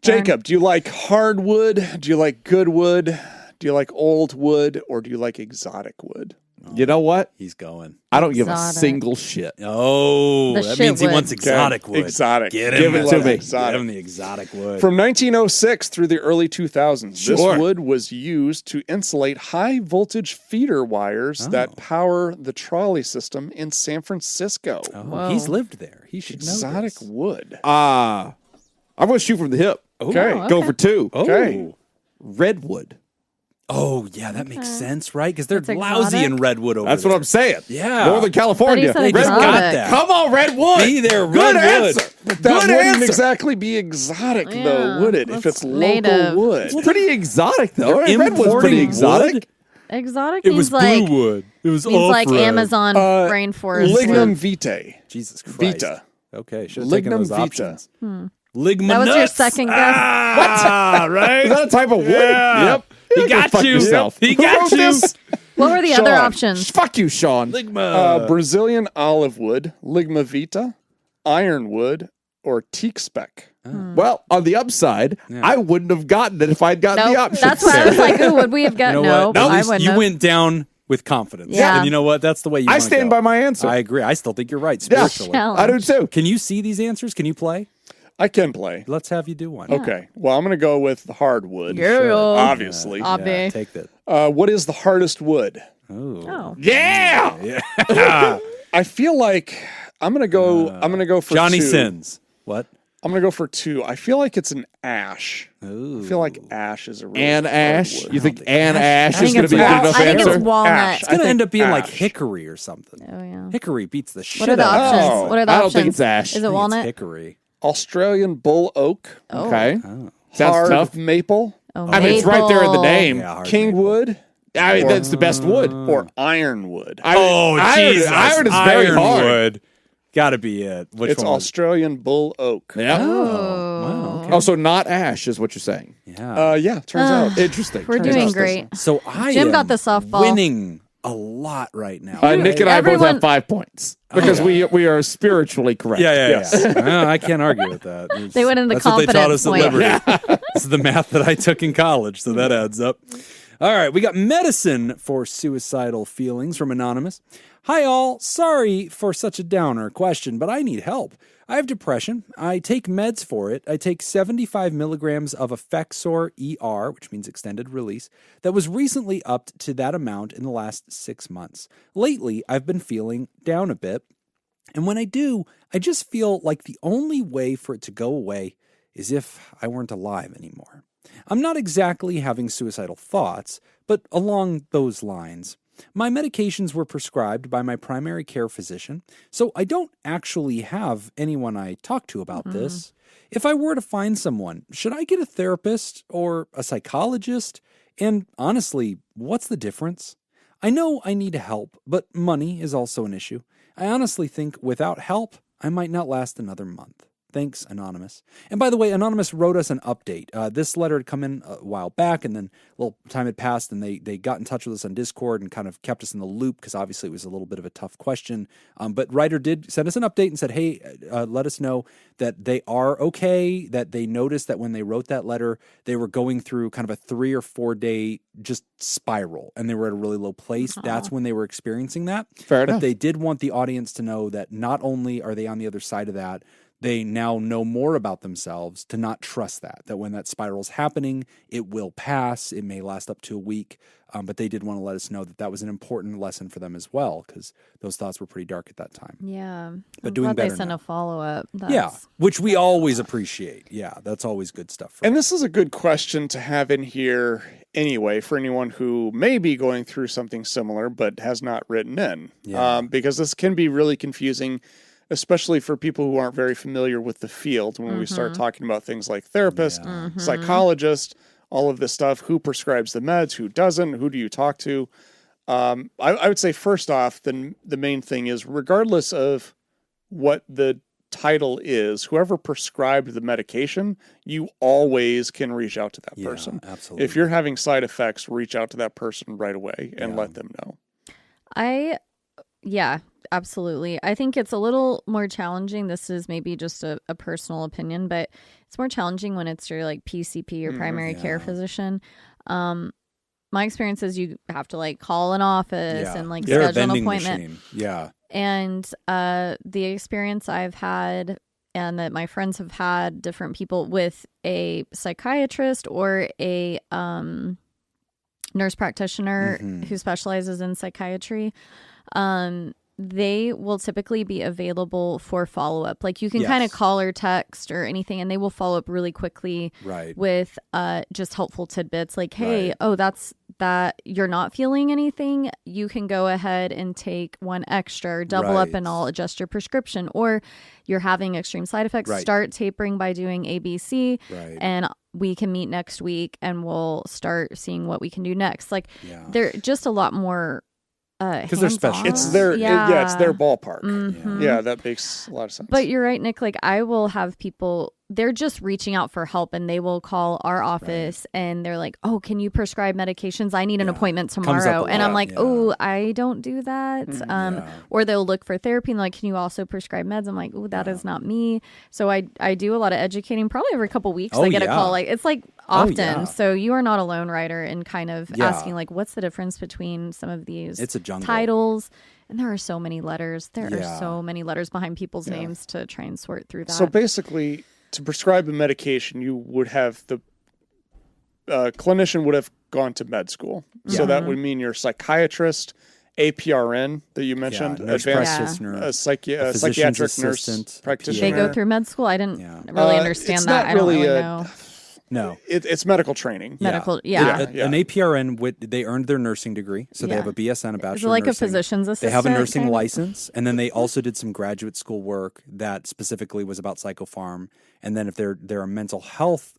Jacob, do you like hardwood? Do you like good wood? Do you like old wood? Or do you like exotic wood? You know what? He's going. I don't give a Exotic. single shit. Oh, The that shit means he wood. wants exotic wood. Exotic. Get Give him it the- to me. Get him the exotic wood. From 1906 through the early 2000s, Sure. this wood was used to insulate high voltage feeder wires that power the trolley system in San Francisco. Oh, he's lived there. He should know Exotic this. wood. I'm going to shoot from the hip. Okay. Oh, Go for 2. Okay. Redwood. Oh, yeah, that makes sense, right? Because they're That's lousy exotic. in redwood over That's there. what I'm saying. Yeah. Northern California. But he said They just exotic. got that. Come on, Redwood. Be there, Good Redwood. answer. That Good wouldn't answer. exactly be exotic, though, Yeah, would it? If that's it's made local of- wood. It's pretty exotic, though. They're Redwood's importing pretty exotic. wood? Exotic It means was like blue wood. It was means like off-road. Amazon rainforest. Lignum wood. vitae. Jesus Christ. Vita. Okay, should have taken Lignum those vita. options. Hmm. Ligma That was your nuts. second guess. Ah, right? Is that a type of wood? Yeah. Yep. He Go got fuck you. yourself. He Who got wrote you. this? What were the other Sean. options? Fuck you, Sean. Ligma. Brazilian olive wood, Ligma vita, ironwood, or teak spec. Well, on the upside, I wouldn't have gotten it if I'd gotten the Nope. option. That's why I was like, "Ooh, would we have You gotten?" know what? No, At I least wouldn't. you have. went down with confidence. Yeah. And you know what? That's the way you I wanna stand go. by my answer. I agree. I still think you're right Yeah. spiritually. Challenge. I do too. Can you see these answers? Can you play? I can play. Let's have you do one. Okay. Well, I'm going to go with the hardwood. Yeah. Obviously. Yeah, Obvi. take that. What is the hardest wood? Oh. Yeah. I feel like I'm going to go. I'm going to go for Johnny two. Sins. What? I'm going to go for 2. I feel like it's an ash. Ooh. I feel like ash is a really An hard ash? wood. You think an ash I is think going it's to be a good wal- enough I think answer? it's walnut. Ash. It's going to think end up being like ash. hickory or something. Oh yeah. Hickory beats the shit What are the out of options? Oh. What are the I don't options? think it's ash. Is I it think walnut? Hickory. Australian bull oak, Oh. Okay. Oh. Sounds hard tough. maple, Oh, I mean, it's right there in the maple. name. Yeah, hard kingwood, I mean, that's the best wood. or ironwood. Oh, Jesus. Iron is very hard. Ironwood. Got to be it. Which It's one was- Australian bull oak. Yeah. Oh. Oh, so not ash is what you're saying. Yeah. Yeah, turns out. Interesting. We're Turns doing out. great. So I Jim am got the softball. winning a lot right now. Nick and I both Everyone- have 5 points because we are spiritually correct. Yeah. Yes. Well, I can't argue with that. It's- They went into That's what they taught us confidence at Liberty. This is the math that I took in college, so that adds up. All right, we got medicine for suicidal feelings from Anonymous. Hi, all. Sorry for such a downer question, but I need help. I have depression. I take meds for it. I take 75 milligrams of Effexor ER, which means extended release, that was recently upped to that amount in the last 6 months. Lately, I've been feeling down a bit. And when I do, I just feel like the only way for it to go away is if I weren't alive anymore. I'm not exactly having suicidal thoughts, but along those lines. My medications were prescribed by my primary care physician, so I don't actually have anyone I talk to about this. If I were to find someone, should I get a therapist or a psychologist? And honestly, what's the difference? I know I need help, but money is also an issue. I honestly think without help, I might not last another month. Thanks, Anonymous. And by the way, Anonymous wrote us an update. This letter had come in a while back, and then a little time had passed, and they got in touch with us on Discord and kind of kept us in the loop because obviously it was a little bit of a tough question. But Ryder did send us an update and said, hey, let us know that they are okay, that they noticed that when they wrote that letter, they were going through kind of a 3 or 4 day just spiral, and they were at a really low place. That's when they were experiencing that. Fair But enough. they did want the audience to know that not only are they on the other side of that, they now know more about themselves to not trust that when that spiral's happening, it will pass. It may last up to a week. But they did want to let us know that was an important lesson for them as well, because those thoughts were pretty dark at that time. Yeah. But I'm doing glad better they sent now. a follow-up. Yeah, which we always appreciate. Yeah, that's always good stuff. And this is a good question to have in here anyway for anyone who may be going through something similar but has not written in. Yeah. Because this can be really confusing, especially for people who aren't very familiar with the field when we start talking about things like therapist, psychologist, all of this stuff, who prescribes the meds, who doesn't, who do you talk to? I would say first off, the main thing is regardless of what the title is, whoever prescribed the medication, you always can reach out to that person. Absolutely. If you're having side effects, reach out to that person right away and let them know. Yeah, absolutely. I think it's a little more challenging. This is maybe just a personal opinion, but it's more challenging when it's your like PCP, your primary care physician. My experience is you have to like call an office and like They're a schedule an vending appointment. machine. Yeah. And the experience I've had and that my friends have had, different people with a psychiatrist or a nurse practitioner who specializes in psychiatry, they will typically be available for follow-up. Like you can kind of call or text or anything and they will follow up really quickly with just helpful tidbits like, hey, that's that you're not feeling anything. You can go ahead and take one extra or double up and I'll adjust your prescription. Or you're having extreme side effects, start tapering by doing ABC and we can meet next week and we'll start seeing what we can do next. Like they're just a lot more because they're special. It's their it's their ballpark. Yeah, that makes a lot of sense. But you're right, Nick. Like I will have people, they're just reaching out for help and they will call our office and they're like, oh, can you prescribe medications? I need an appointment tomorrow. And I'm like, oh, I don't do that. Or they'll look for therapy and like, can you also prescribe meds? I'm like, oh, that is not me. So I do a lot of educating. Probably every couple weeks I get a call. Like it's like often. So you are not alone, writer, in kind of asking like, what's the difference between some of these titles? And there are so many letters. There are so many letters behind people's names to try and sort through that. So basically, to prescribe a medication, you would have the clinician would have gone to med school. So that would mean your psychiatrist, APRN that you mentioned, nurse practitioner, psychiatric nurse practitioner. They go through med school. I didn't really understand that. I don't really know. No, it's medical training. Medical, An APRN, they earned their nursing degree, so they have a BSN, a bachelor. Is it like of nursing. A physician's assistant? They have a nursing license, and then they also did some graduate school work that specifically was about psychopharm. And then if they're a mental health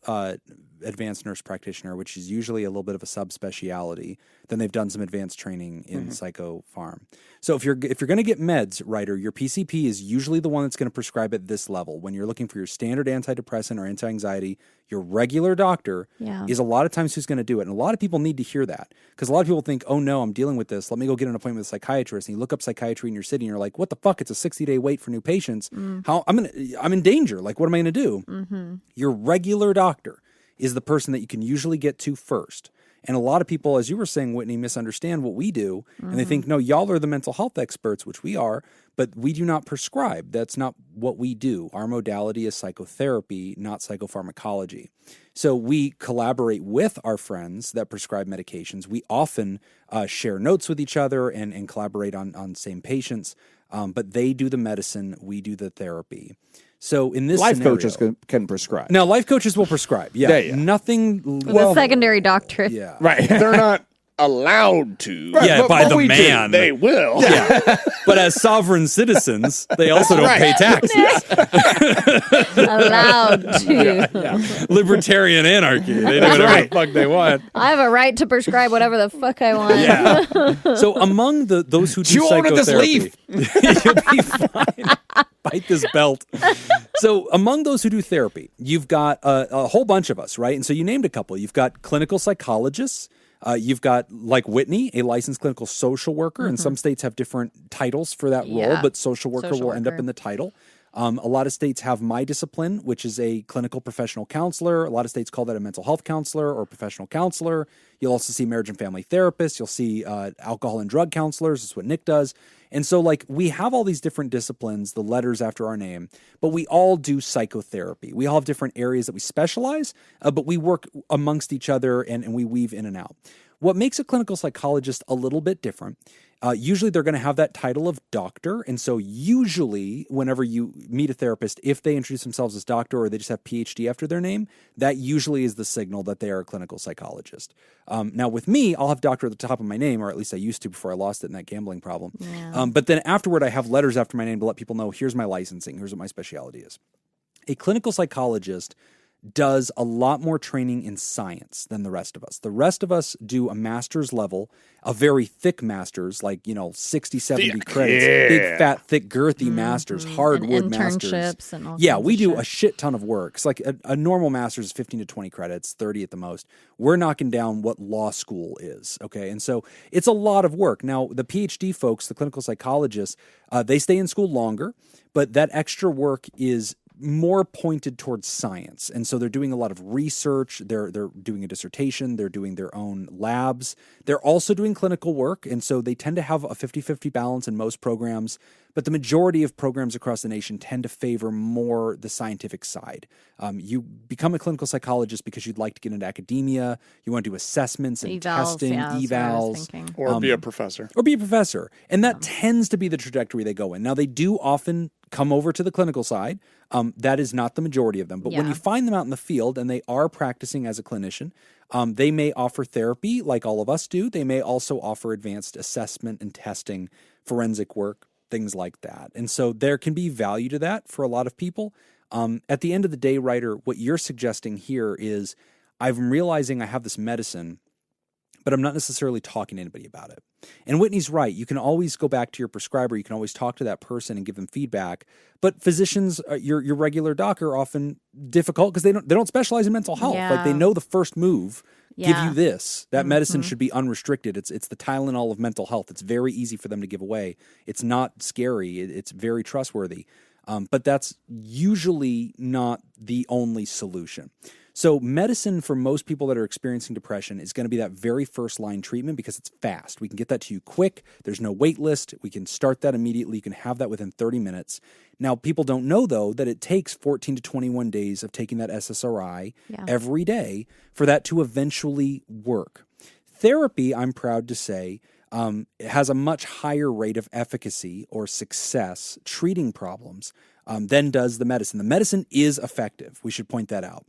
advanced nurse practitioner, which is usually a little bit of a subspecialty, then they've done some advanced training in psychopharm. So if you're going to get meds, writer, your PCP is usually the one that's going to prescribe at this level. When you're looking for your standard antidepressant or anti-anxiety, your regular doctor is a lot of times who's going to do it. And a lot of people need to hear that because a lot of people think, oh no, I'm dealing with this. Let me go get an appointment with a psychiatrist. And you look up psychiatry in your city and you're like, what the fuck? It's a 60-day wait for new patients. How I'm in danger. Like, what am I going to do? Your regular doctor is the person that you can usually get to first. And a lot of people, as you were saying, Whitney, misunderstand what we do. And they think, no, y'all are the mental health experts, which we are, but we do not prescribe. That's not what we do. Our modality is psychotherapy, not psychopharmacology. So we collaborate with our friends that prescribe medications. We often share notes with each other and collaborate on same patients. But they do the medicine, we do the therapy. So in this life coaches can prescribe. Now, life coaches will prescribe. Yeah. Nothing. The secondary doctorate. Yeah. Right. They're not allowed to. Right, yeah, by the man. They will. Yeah. But as sovereign citizens, they also don't pay taxes. Allowed to. Libertarian anarchy. They do whatever the fuck they want. I have a right to prescribe whatever the fuck I want. Yeah. So among those who do psychotherapy, you'll be fine. Bite this belt. So among those who do therapy, you've got a whole bunch of us, right? And so you named a couple. You've got clinical psychologists. You've got, like Whitney, a licensed clinical social worker, and some states have different titles for that role, but social worker will end up in the title. A lot of states have My Discipline, which is a clinical professional counselor. A lot of states call that a mental health counselor or professional counselor. You'll also see marriage and family therapists. You'll see alcohol and drug counselors. That's what Nick does. And so, like, we have all these different disciplines, the letters after our name, but we all do psychotherapy. We all have different areas that we specialize, but we work amongst each other and we weave in and out. What makes a clinical psychologist a little bit different, usually they're going to have that title of doctor. And so usually whenever you meet a therapist, if they introduce themselves as doctor or they just have PhD after their name, that usually is the signal that they are a clinical psychologist. Now with me, I'll have doctor at the top of my name, or at least I used to before I lost it in that gambling problem. Yeah. But then afterward, I have letters after my name to let people know, here's my licensing, here's what my specialty is. A clinical psychologist does a lot more training in science than the rest of us. The rest of us do a master's level, a very thick master's, like, 60, 70 credits, big, fat, thick, girthy masters, hardwood and masters. internships and all Yeah, kinds we of do shit. a shit ton of work. It's like a normal master's is 15 to 20 credits, 30 at the most. We're knocking down what law school is, okay? And so it's a lot of work. Now, the PhD folks, the clinical psychologists, they stay in school longer, but that extra work is more pointed towards science. And so they're doing a lot of research. They're doing a dissertation. They're doing their own labs. They're also doing clinical work. And so they tend to have a 50-50 balance in most programs. But the majority of programs across the nation tend to favor more the scientific side. You become a clinical psychologist because you'd like to get into academia. You want to do assessments and testing, yeah, that's what I was evals. thinking. Or be a professor. Or be a professor. And that tends to be the trajectory they go in. Now, they do often come over to the clinical side. That is not the majority of them. But when Yeah. you find them out in the field and they are practicing as a clinician, they may offer therapy like all of us do. They may also offer advanced assessment and testing, forensic work, things like that. And so there can be value to that for a lot of people. At the end of the day, Ryder, what you're suggesting here is I'm realizing I have this medicine, but I'm not necessarily talking to anybody about it. And Whitney's right. You can always go back to your prescriber. You can always talk to that person and give them feedback. But physicians, your regular doc, are often difficult because they don't specialize in mental health. Like, they Yeah. know the first move. Give Yeah. you this. That medicine should be unrestricted. It's the Tylenol of mental health. It's very easy for them to give away. It's not scary. It's very trustworthy. But that's usually not the only solution. So medicine for most people that are experiencing depression is going to be that very first line treatment because it's fast. We can get that to you quick. There's no wait list. We can start that immediately. You can have that within 30 minutes. Now, people don't know, though, that it takes 14 to 21 days of taking that SSRI every day for that to eventually work. Therapy, I'm proud to say, has a much higher rate of efficacy or success treating problems than does the medicine. The medicine is effective. We should point that out.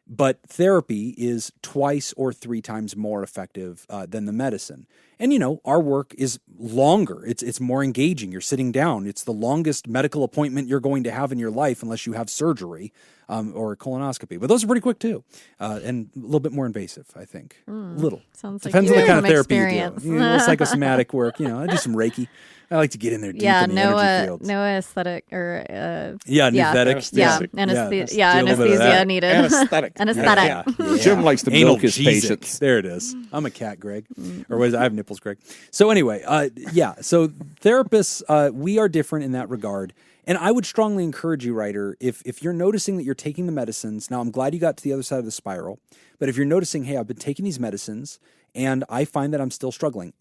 But therapy is 2 or 3 times more effective than the medicine. And, our work is longer. It's more engaging. You're sitting down. It's the longest medical appointment you're going to have in your life unless you have surgery or a colonoscopy. But those are pretty quick, too. And a little bit more invasive, I think. Little. Sounds Depends like on you the kind have of therapy experience. you do. A little psychosomatic work. I do some Reiki. I like to get in there deep Yeah, in the energy fields. no aesthetic or anesthetics. yeah, Anesthesia. anesthesia. Yeah, Yeah, do a little bit of anesthesia that. needed. Anesthetic. Anesthetic. Yeah. Jim likes to milk his Analgesic. patients. There it is. I'm a cat, Greg. Or what is it? I have nipples, Greg. So anyway, so therapists, we are different in that regard. And I would strongly encourage you, Ryder, if you're noticing that you're taking the medicines, now I'm glad you got to the other side of the spiral, but if you're noticing, hey, I've been taking these medicines and I find that I'm still struggling.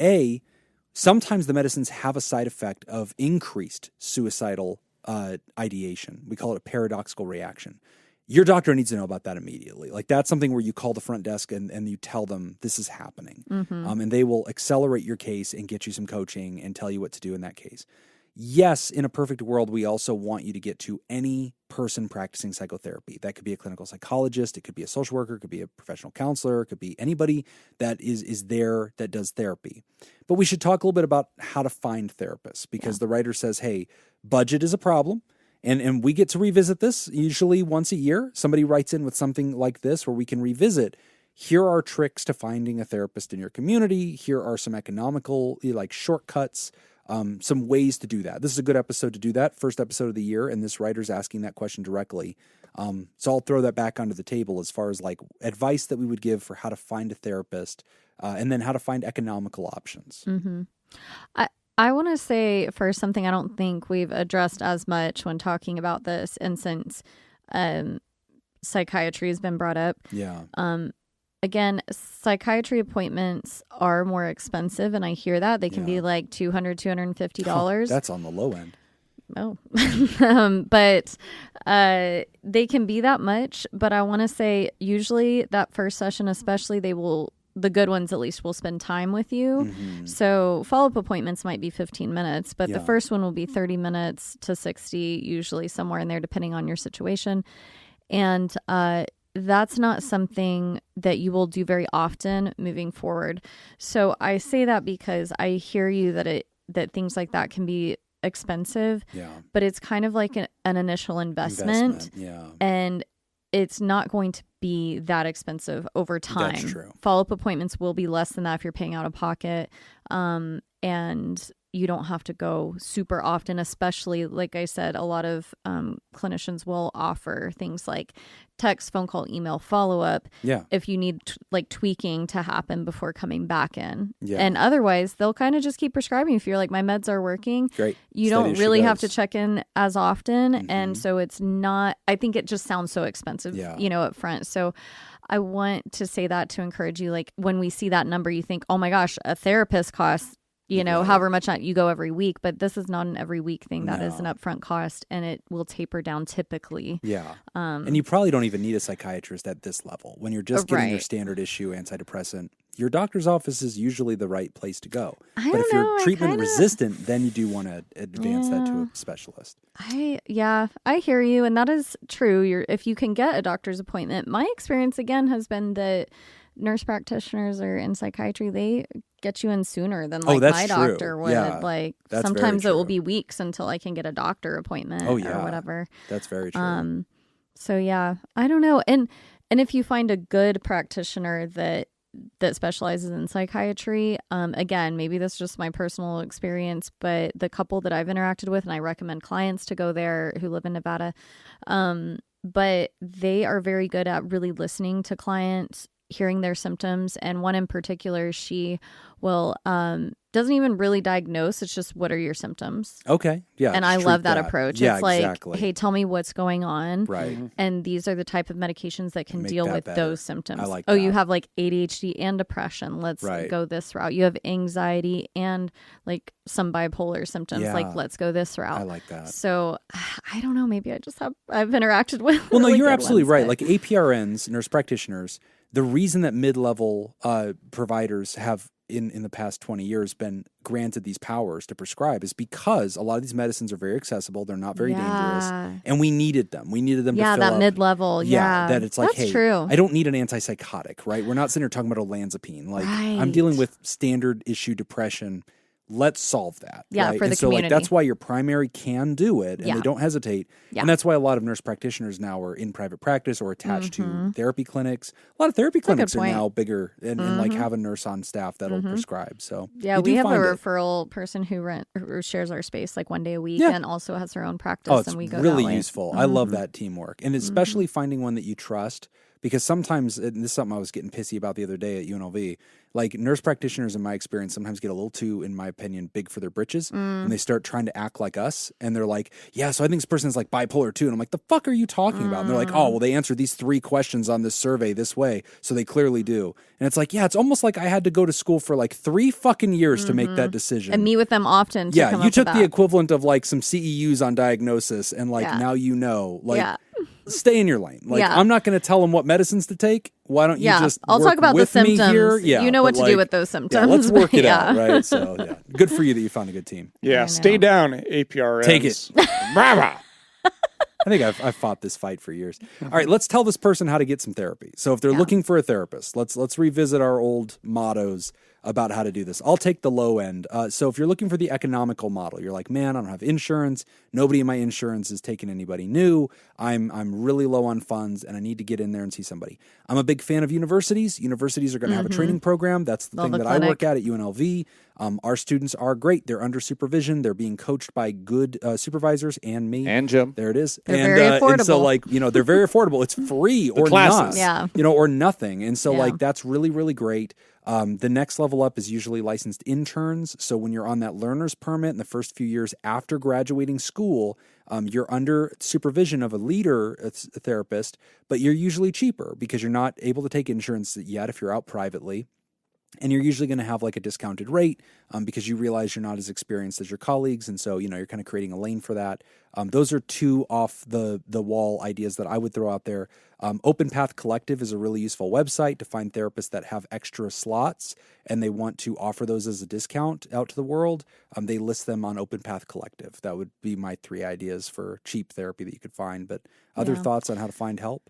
Sometimes the medicines have a side effect of increased suicidal ideation. We call it a paradoxical reaction. Your doctor needs to know about that immediately. Like, that's something where you call the front desk and you tell them this is happening. And they will accelerate your case and get you some coaching and tell you what to do in that case. Yes, in a perfect world, we also want you to get to any person practicing psychotherapy. That could be a clinical psychologist, it could be a social worker, it could be a professional counselor, it could be anybody that is there that does therapy. But we should talk a little bit about how to find therapists, because the writer says, hey, budget is a problem. And we get to revisit this usually once a year. Somebody writes in with something like this where we can revisit. Here are tricks to finding a therapist in your community. Here are some economical, shortcuts, some ways to do that. This is a good episode to do that. First episode of the year, and this writer's asking that question directly. So I'll throw that back onto the table as far as like advice that we would give for how to find a therapist, and then how to find economical options. I want to say first something I don't think we've addressed as much when talking about this, and since psychiatry has been brought up. Yeah. Again, psychiatry appointments are more expensive, and I hear that. They can be like $200, $250. That's on the low end. Oh. But they can be that much. But I want to say usually that first session, especially, the good ones at least will spend time with you. Mm-hmm. So follow-up appointments might be 15 minutes, but the Yeah. first one will be 30 minutes to 60, usually somewhere in there, depending on your situation. And that's not something that you will do very often moving forward. So I say that because I hear you that things like that can be expensive, but it's kind of like an initial investment. Yeah. And it's not going to be that expensive over time. That's true. Follow-up appointments will be less than that if you're paying out of pocket. And you don't have to go super often, especially, like I said, a lot of clinicians will offer things like text, phone call, email, follow-up if you need tweaking to happen before coming back in. Yeah. And otherwise, they'll kind of just keep prescribing. If you're like, my meds are working, great. You don't really have to check in as often. And so it's not, I think it just sounds so expensive, up front. So I want to say that to encourage you, like when we see that number, you think, oh my gosh, a therapist costs however much you go every week, but this is not an every week thing. That is an upfront cost, and it will taper down typically. Yeah. And you probably don't even need a psychiatrist at this level. When you're just getting your standard issue antidepressant, your doctor's office is usually the right place to go. But if you're treatment resistant, then you do want to advance that to a specialist. I hear you, and that is true. If you can get a doctor's appointment, my experience again has been that nurse practitioners or in psychiatry, they get you in sooner than my doctor would. Yeah, sometimes it will be weeks until I can get a doctor appointment or whatever. That's very true. So yeah, I don't know. And if you find a good practitioner that specializes in psychiatry, again, maybe this is just my personal experience, but the couple that I've interacted with, and I recommend clients to go there who live in Nevada, but they are very good at really listening to clients, hearing their symptoms. And one in particular, she will doesn't even really diagnose. It's just, what are your symptoms? Okay. Yeah. And I love that approach. Yeah, it's like, exactly. Hey, tell me what's going on. Right. And these are the type of medications that can deal with those symptoms. I like that. You have like ADHD and depression. Let's go this route. You have anxiety and like some bipolar symptoms. Yeah. Like, let's go this route. I like that. So I don't know. Maybe I've interacted with. Well, no, really you're absolutely right. But... Like APRNs, nurse practitioners, the reason that mid-level providers have in the past 20 years been granted these powers to prescribe is because a lot of these medicines are very accessible. They're not very dangerous. And we needed them. We needed them to fill that up. mid-level. Yeah. That it's like, That's hey, true. I don't need an antipsychotic, right? We're not sitting here talking about olanzapine. Like, I'm dealing with standard issue depression. Let's solve that. Yeah, right? for the and so community. Like, that's why your primary can do it, and they don't hesitate. Yeah. And that's why a lot of nurse practitioners now are in private practice or attached to therapy clinics. A lot of therapy clinics are now bigger and like have a nurse on staff that'll prescribe. So yeah, we have a referral person who shares our space like one day a week and also has her own practice. It's and we go really that way. useful. I love that teamwork, and especially finding one that you trust. Because sometimes, and this is something I was getting pissy about the other day at UNLV, like nurse practitioners, in my experience, sometimes get a little too, in my opinion, big for their britches. And they start trying to act like us. And they're like, yeah, so I think this person's like bipolar too. And I'm like, the fuck are you talking about? And they're like, oh, well, they answered these 3 questions on this survey this way. So they clearly do. And it's like, yeah, it's almost like I had to go to school for like 3 fucking years to make that decision. And meet with them often. To come you up took with the that. equivalent of like some CEUs on diagnosis. And like, now you know, like, stay in your lane. Like, I'm not going to tell them what medicines to take. Why don't you just I'll work talk about with the me symptoms. here? Yeah, you know what to do with those symptoms. Yeah, let's work it out, right? So, yeah. Good for you that you found a good team. Yeah, stay down, APRNs. Take it. Brava. I think I've fought this fight for years. All right, let's tell this person how to get some therapy. So if they're looking for a therapist, let's revisit our old mottos about how to do this. I'll take the low end. So if you're looking for the economical model, you're like, man, I don't have insurance. Nobody in my insurance is taking anybody new. I'm really low on funds, and I need to get in there and see somebody. I'm a big fan of universities. Universities are going to have a training program. That's the thing that I work at UNLV. Our students are great. They're under supervision. They're being coached by good supervisors and me. And Jim. There it is. They're and, very affordable. And so, like, they're very affordable. It's free or classes. not. Yeah. Or nothing. And so, Yeah. like, that's really, really great. The next level up is usually licensed interns. So when you're on that learner's permit in the first few years after graduating school, you're under supervision of a leader therapist, but you're usually cheaper because you're not able to take insurance yet if you're out privately. And you're usually going to have like a discounted rate because you realize you're not as experienced as your colleagues. And so, you're kind of creating a lane for that. Those are two off the wall ideas that I would throw out there. Open Path Collective is a really useful website to find therapists that have extra slots and they want to offer those as a discount out to the world. They list them on Open Path Collective. That would be my 3 ideas for cheap therapy that you could find. But other thoughts on how to find help?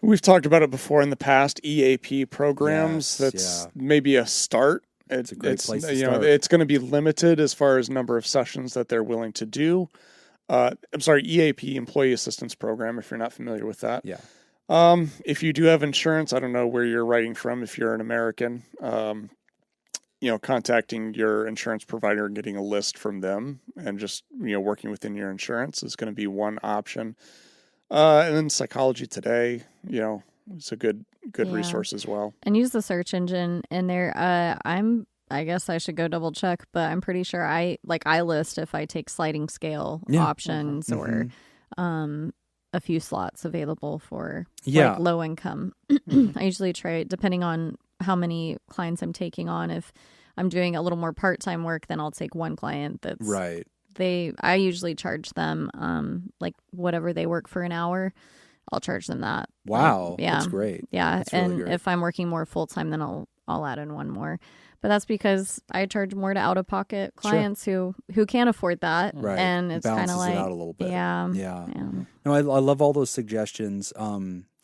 We've talked about it before in the past, EAP programs. Yes, that's maybe a start. It's a great place to start. It's going to be limited as far as number of sessions that they're willing to do. EAP, Employee Assistance Program, if you're not familiar with that. Yeah. If you do have insurance, I don't know where you're writing from. If you're an American, contacting your insurance provider and getting a list from them and just, working within your insurance is going to be one option. And then Psychology Today, it's a good resource as well. And use the search engine in there. I guess I should go double check, but I'm pretty sure I list if I take sliding scale options or a few slots available for like low income. I usually try, depending on how many clients I'm taking on. If I'm doing a little more part-time work, then I'll take one client that's right. I usually charge them like whatever they work for an hour. I'll charge them that. Wow. Yeah. That's great. Yeah. That's really and great. if I'm working more full time, then I'll add in one more. But that's because I charge more to out of pocket clients who can't afford that. Right. And it's kind Balances of like it out a little bit. Yeah. No, I love all those suggestions.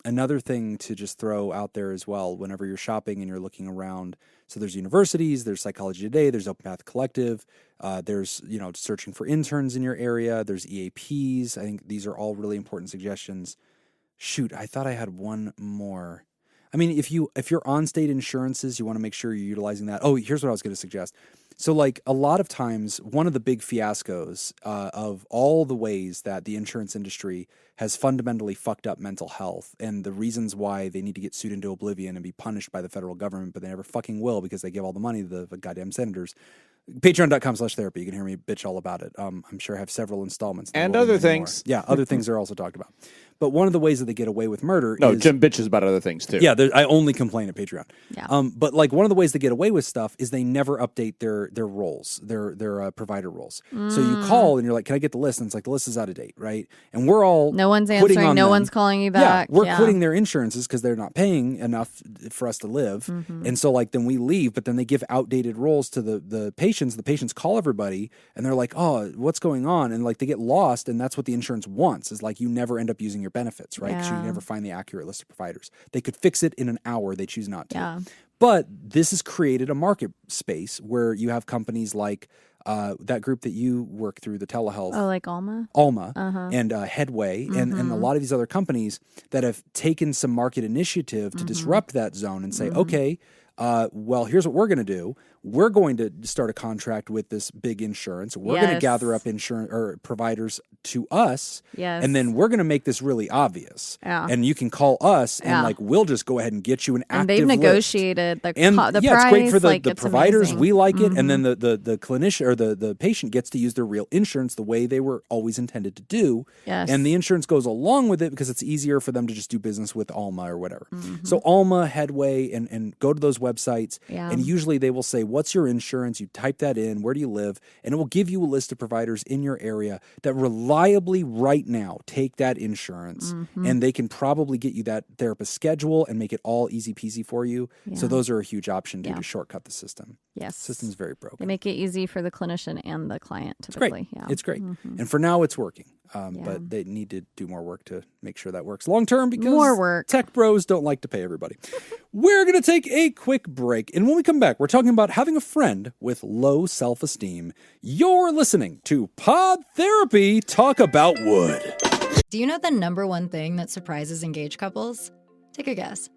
Another thing to just throw out there as well, whenever you're shopping and you're looking around. So there's universities, there's Psychology Today, there's Open Path Collective, there's, searching for interns in your area, there's EAPs. I think these are all really important suggestions. Shoot, I thought I had one more. I mean, if you're on state insurances, you want to make sure you're utilizing that. Oh, here's what I was going to suggest. So like a lot of times, one of the big fiascos of all the ways that the insurance industry has fundamentally fucked up mental health and the reasons why they need to get sued into oblivion and be punished by the federal government, but they never fucking will because they give all the money to the goddamn senators. Patreon.com/therapy. You can hear me bitch all about it. I'm sure I have several installments. And other things. Yeah, other things are also talked about. But one of the ways that they get away with murder No, is... Jim bitches about other things, too. Yeah, I only complain at Patreon. Yeah. But like one of the ways they get away with stuff is they never update their roles, their provider roles. So you call and you're like, can I get the list? And it's like, the list is out of date, right? And we're all No one's putting answering. on No them. one's calling you back. Yeah, we're quitting their insurances because they're not paying enough for us to live. And so like then we leave, but then they give outdated roles to the patients. The patients call everybody and they're like, oh, what's going on? And like they get lost, and that's what the insurance wants, is like you never end up using your benefits, right? Because you never find the accurate list of providers. They could fix it in an hour. They choose not to. Yeah. But this has created a market space where you have companies like that group that you work through, the telehealth. Oh, like Alma? Alma and Headway and a lot of these other companies that have taken some market initiative to disrupt that zone and say, okay, well, here's what we're going to do. We're going to start a contract with this big insurance. We're going to gather up insurance or providers to us. Yes. And then we're going to make this really obvious. Yeah. And you can call us and like we'll just go ahead and get you an active And they've list. negotiated the price. It's great for the it's providers. amazing. We like it. And then the clinician or the patient gets to use their real insurance the way they were always intended to do. Yes. And the insurance goes along with it because it's easier for them to just do business with Alma or whatever. So Alma, Headway, and go to those websites. Yeah. And usually they will say, what's your insurance? You type that in. Where do you live? And it will give you a list of providers in your area that reliably right now take that insurance. And they can probably get you that therapist schedule and make it all easy peasy for you. So those are a huge option to shortcut the system. Yes. The system's very broken. They make it easy for the clinician and the client, It's great. typically. Yeah. It's great. And for now, it's working. But they need to do more work to make sure that works long term because More work. tech bros don't like to pay everybody. We're going to take a quick break. And when we come back, we're talking about having a friend with low self-esteem. You're listening to Pod Therapy Talk About Wood. Do you know the number one thing that surprises engaged couples? Take a guess.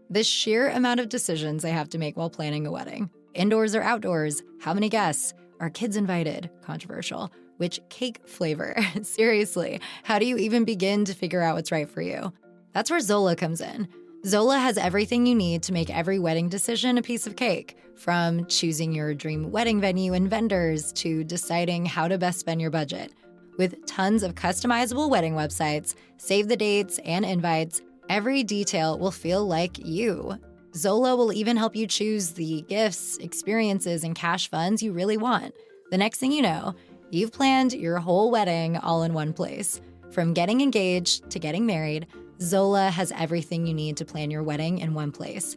The sheer amount of decisions they have to make while planning a wedding. Indoors or outdoors? How many guests? Are kids invited? Controversial. Which cake flavor? Seriously, how do you even begin to figure out what's right for you? That's where Zola comes in. Zola has everything you need to make every wedding decision a piece of cake, from choosing your dream wedding venue and vendors to deciding how to best spend your budget. With tons of customizable wedding websites, save the dates, and invites, every detail will feel like you. Zola will even help you choose the gifts, experiences, and cash funds you really want. The next thing you know, you've planned your whole wedding all in one place. From getting engaged to getting married, Zola has everything you need to plan your wedding in one place.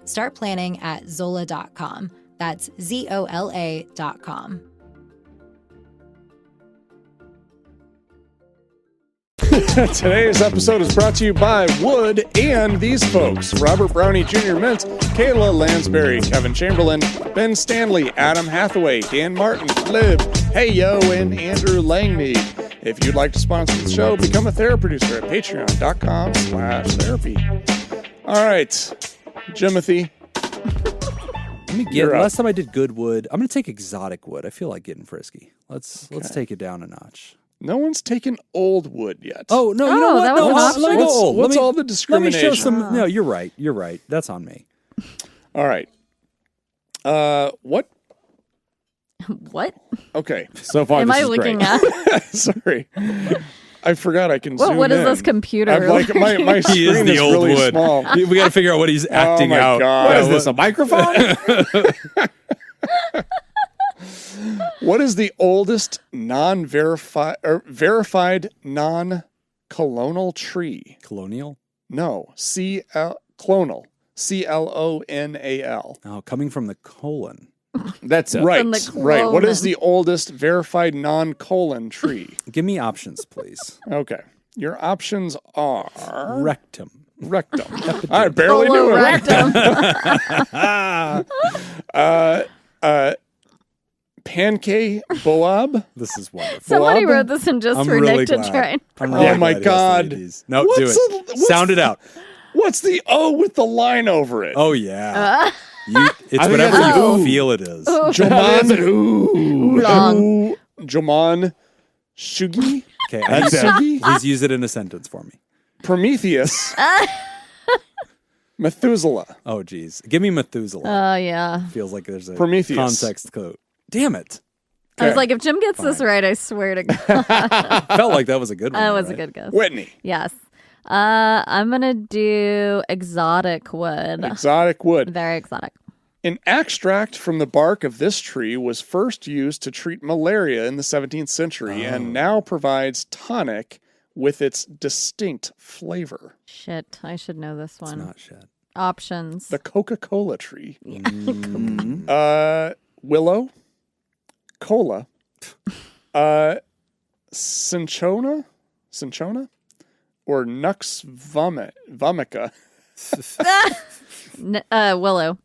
Start planning at Zola.com. That's ZOLA.com. Today's episode is brought to you by Wood and these folks: Robert Brownie Jr. Mintz, Kayla Lansbury, Kevin Chamberlain, Ben Stanley, Adam Hathaway, Dan Martin, Liv, Hey Yo, and Andrew Langmead. If you'd like to sponsor the show, become a therapy producer at patreon.com/therapy. All right, Jimothy. Let me get. Last time I did good wood. I'm going to take exotic wood. I feel like getting frisky. Let's take it down a notch. No one's taken old wood yet. Oh no! You know what? That was an option? Let me go old. What's all the discrimination? Let me show some. No, you're right. You're right. That's on me. All right. What? What? Okay. So far, Am this I is looking great. at? Sorry. I forgot I can zoom What is in. this computer? I'm like, my screen He is the old really wood. small. We got to figure out what he's acting oh my out. God. What is this, a microphone? What is the oldest verified non-colonal tree? Colonial? No, clonal. CLONAL. Oh, coming from the colon. That's it. Right, From the right. What is cloven. the oldest verified non-colon tree? Give me options, please. Okay. Your options are Rectum. rectum. I barely knew it. Colorectum. Pancake Boab. This is wonderful. Somebody Boab? wrote this in just I'm for really Nick to glad. try and I'm Oh really my glad he has to God. read these. No, What's do it. what's Sound it out. What's the O with the line over it? Oh yeah. It's I think whatever that's you ooh. feel it is. Joman Joman Shugi Okay, That's it. please use it in a sentence for me. Prometheus Methuselah. Oh geez, give me Methuselah. yeah. Feels like there's a Prometheus. context clue. Damn it! I was Okay. like, if Jim gets this right, I swear to God. Felt like that was a good one. That was a right? good guess. Whitney. Yes. I'm going to do exotic wood. Exotic wood. Very exotic. An extract from the bark of this tree was first used to treat malaria in the 17th century and now provides tonic with its distinct flavor. Shit. I should know this It's one. not shit. Options. The Coca-Cola tree. Willow, cola, cinchona, or nux vomica. Willow.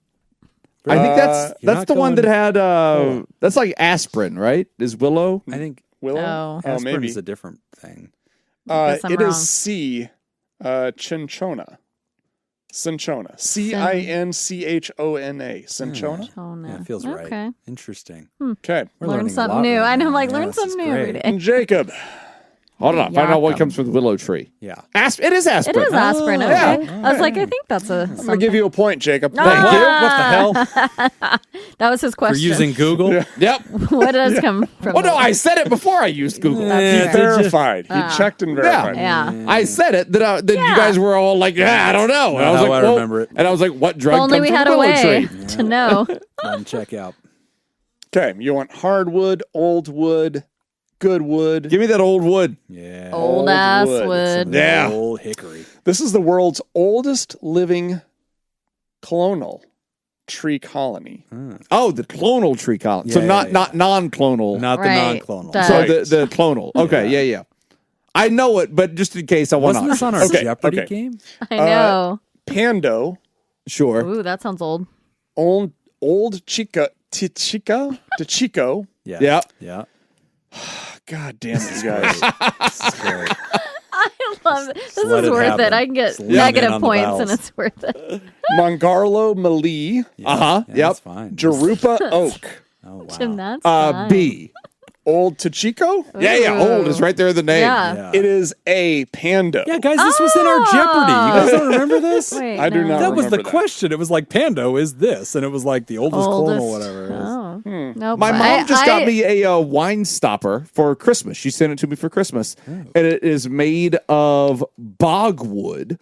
I think that's You're the not one that going- had that's like aspirin, right? Is Willow? I think Willow? Oh. Oh, aspirin maybe. is a different thing. Guess I'm It wrong. is C, cinchona. Cinchona. Cinchona. Cinchona. Oh, no. Yeah, it feels Okay. right. Interesting. Okay. We're Learn learning a something lot new. right I know. I'm now. like, Yeah, learn this is something new every great. day. And Jacob. Hold on, find out what Yakum. comes from the willow tree. Yeah. It is It aspirin. is aspirin. Okay. yeah. I was like, I think that's a. I'm going to give you a point, Jacob. Thank you. What the hell? That was his For question. using Google? Yep. What does come from? Oh no, the- I said it before I used Google. He That's fair. verified. He checked and verified. Yeah. I said it. Then you Yeah. guys were all like, "Yeah, I don't know." And I was How like, I well, remember it. And I was like, "What If drug only comes we from had the a willow way tree?" to know. Fun check out. Okay. You want hardwood, old wood, good wood. Give me that old wood. Yeah. Old ass wood. Some wood. Yeah. Old hickory. This is the world's oldest living colonial tree colony. Oh, the clonal tree colony. So Yeah, not yeah, not non-clonal. Not the Right. non-clonal. Duh. so Right. the clonal. Okay, yeah. I know it, but just in case I want Wasn't this on our Okay, Jeopardy okay. game? I know. Pando, Sure. Ooh, that sounds old. old Chico. Yeah. Yeah. God damn it, you guys. This is great. I love it. This Just let is it worth happen. it. I can get Just lean in on negative the points, vowels. and it's worth it. Mongarlo Malee, Yeah, Yep. That's fine. Jarupa Oak, Oh, wow. Jim, that's fine. B. Old Tachiko. Yeah, old is right there in the name. Yeah. It is A, Pando. Yeah, guys, this was in our Jeopardy. You guys don't remember this? Wait, I do no. not That was the remember that. question. It was like Pando is this, and it was like the oldest clone or whatever it is. Oh. Nope. My mom just got me a wine stopper for Christmas. She sent it to me for Christmas, and it is made of bogwood,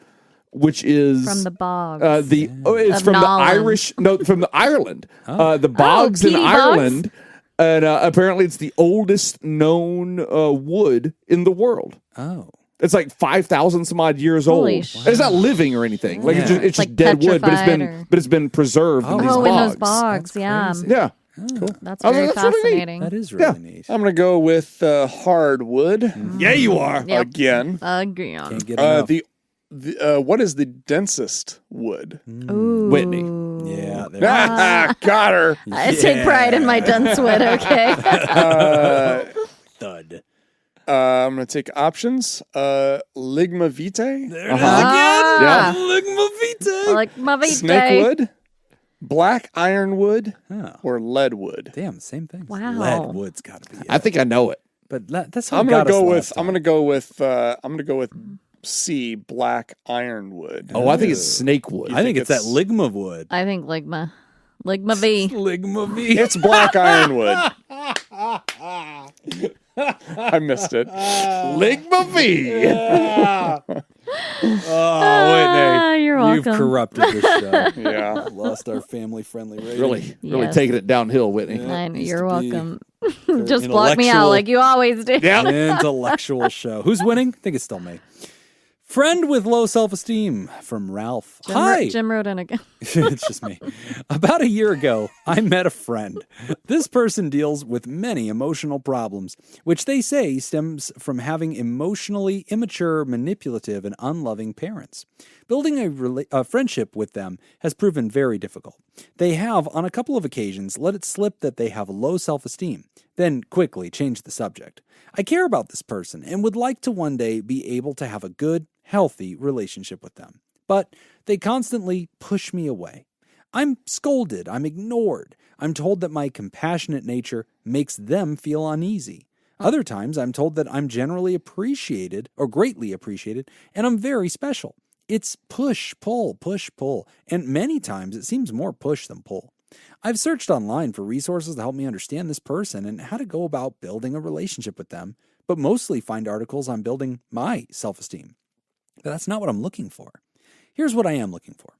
which is from the bogs. it's Of from the Nolland. from the Ireland. The bogs in Petey bogs? Ireland, and apparently it's the oldest known wood in the world. Oh. It's like 5,000 some odd years Holy old. shit. It's not living or anything. Like it's Yeah. just Like dead wood, but petrified it's been preserved in these oh, bogs. in those bogs, That's yeah. crazy. Yeah. That's Oh, very that's really neat. fascinating. That is really neat. I'm gonna go with hardwood Yeah, you are. Yep. again. Again. Can't get enough. The what is the densest wood? Ooh. Whitney. Yeah, there Got her. I take pride in my dunce wood, okay? thud. I'm gonna take options. Ligma vitae, There it is Ah. again. Ligma vitae. Like my vitae. snakewood, black ironwood, Oh, or leadwood. damn, same thing. Wow. Leadwood's got to be it. I think I know it. But that's how I'm it gonna got us go with. last I'm time. gonna go with C, black ironwood. Oh, I think it's snakewood. I think it's that it's- ligma wood. I think Ligma. Ligma V. Ligma V. It's black ironwood. I missed it. Ligma V. Oh, Whitney. You're You've welcome. corrupted this show. Yeah. Lost our family-friendly rating. Really Yes. taking it downhill, Whitney. I know, Used you're to be welcome. very Just block me out intellectual. like you always do. Yeah. Intellectual show. Who's winning? I think it's still me. Friend with low self-esteem from Ralph. Hi. Jim wrote in again. It's just me. About a year ago, I met a friend. This person deals with many emotional problems, which they say stems from having emotionally immature, manipulative, and unloving parents. Building a friendship with them has proven very difficult. They have, on a couple of occasions, let it slip that they have low self-esteem, then quickly change the subject. I care about this person and would like to one day be able to have a good, healthy relationship with them. But they constantly push me away. I'm scolded, I'm ignored. I'm told that my compassionate nature makes them feel uneasy. Other times I'm told that I'm generally appreciated or greatly appreciated and I'm very special. It's push, pull, and many times it seems more push than pull. I've searched online for resources to help me understand this person and how to go about building a relationship with them, but mostly find articles on building my self-esteem. But that's not what I'm looking for. Here's what I am looking for.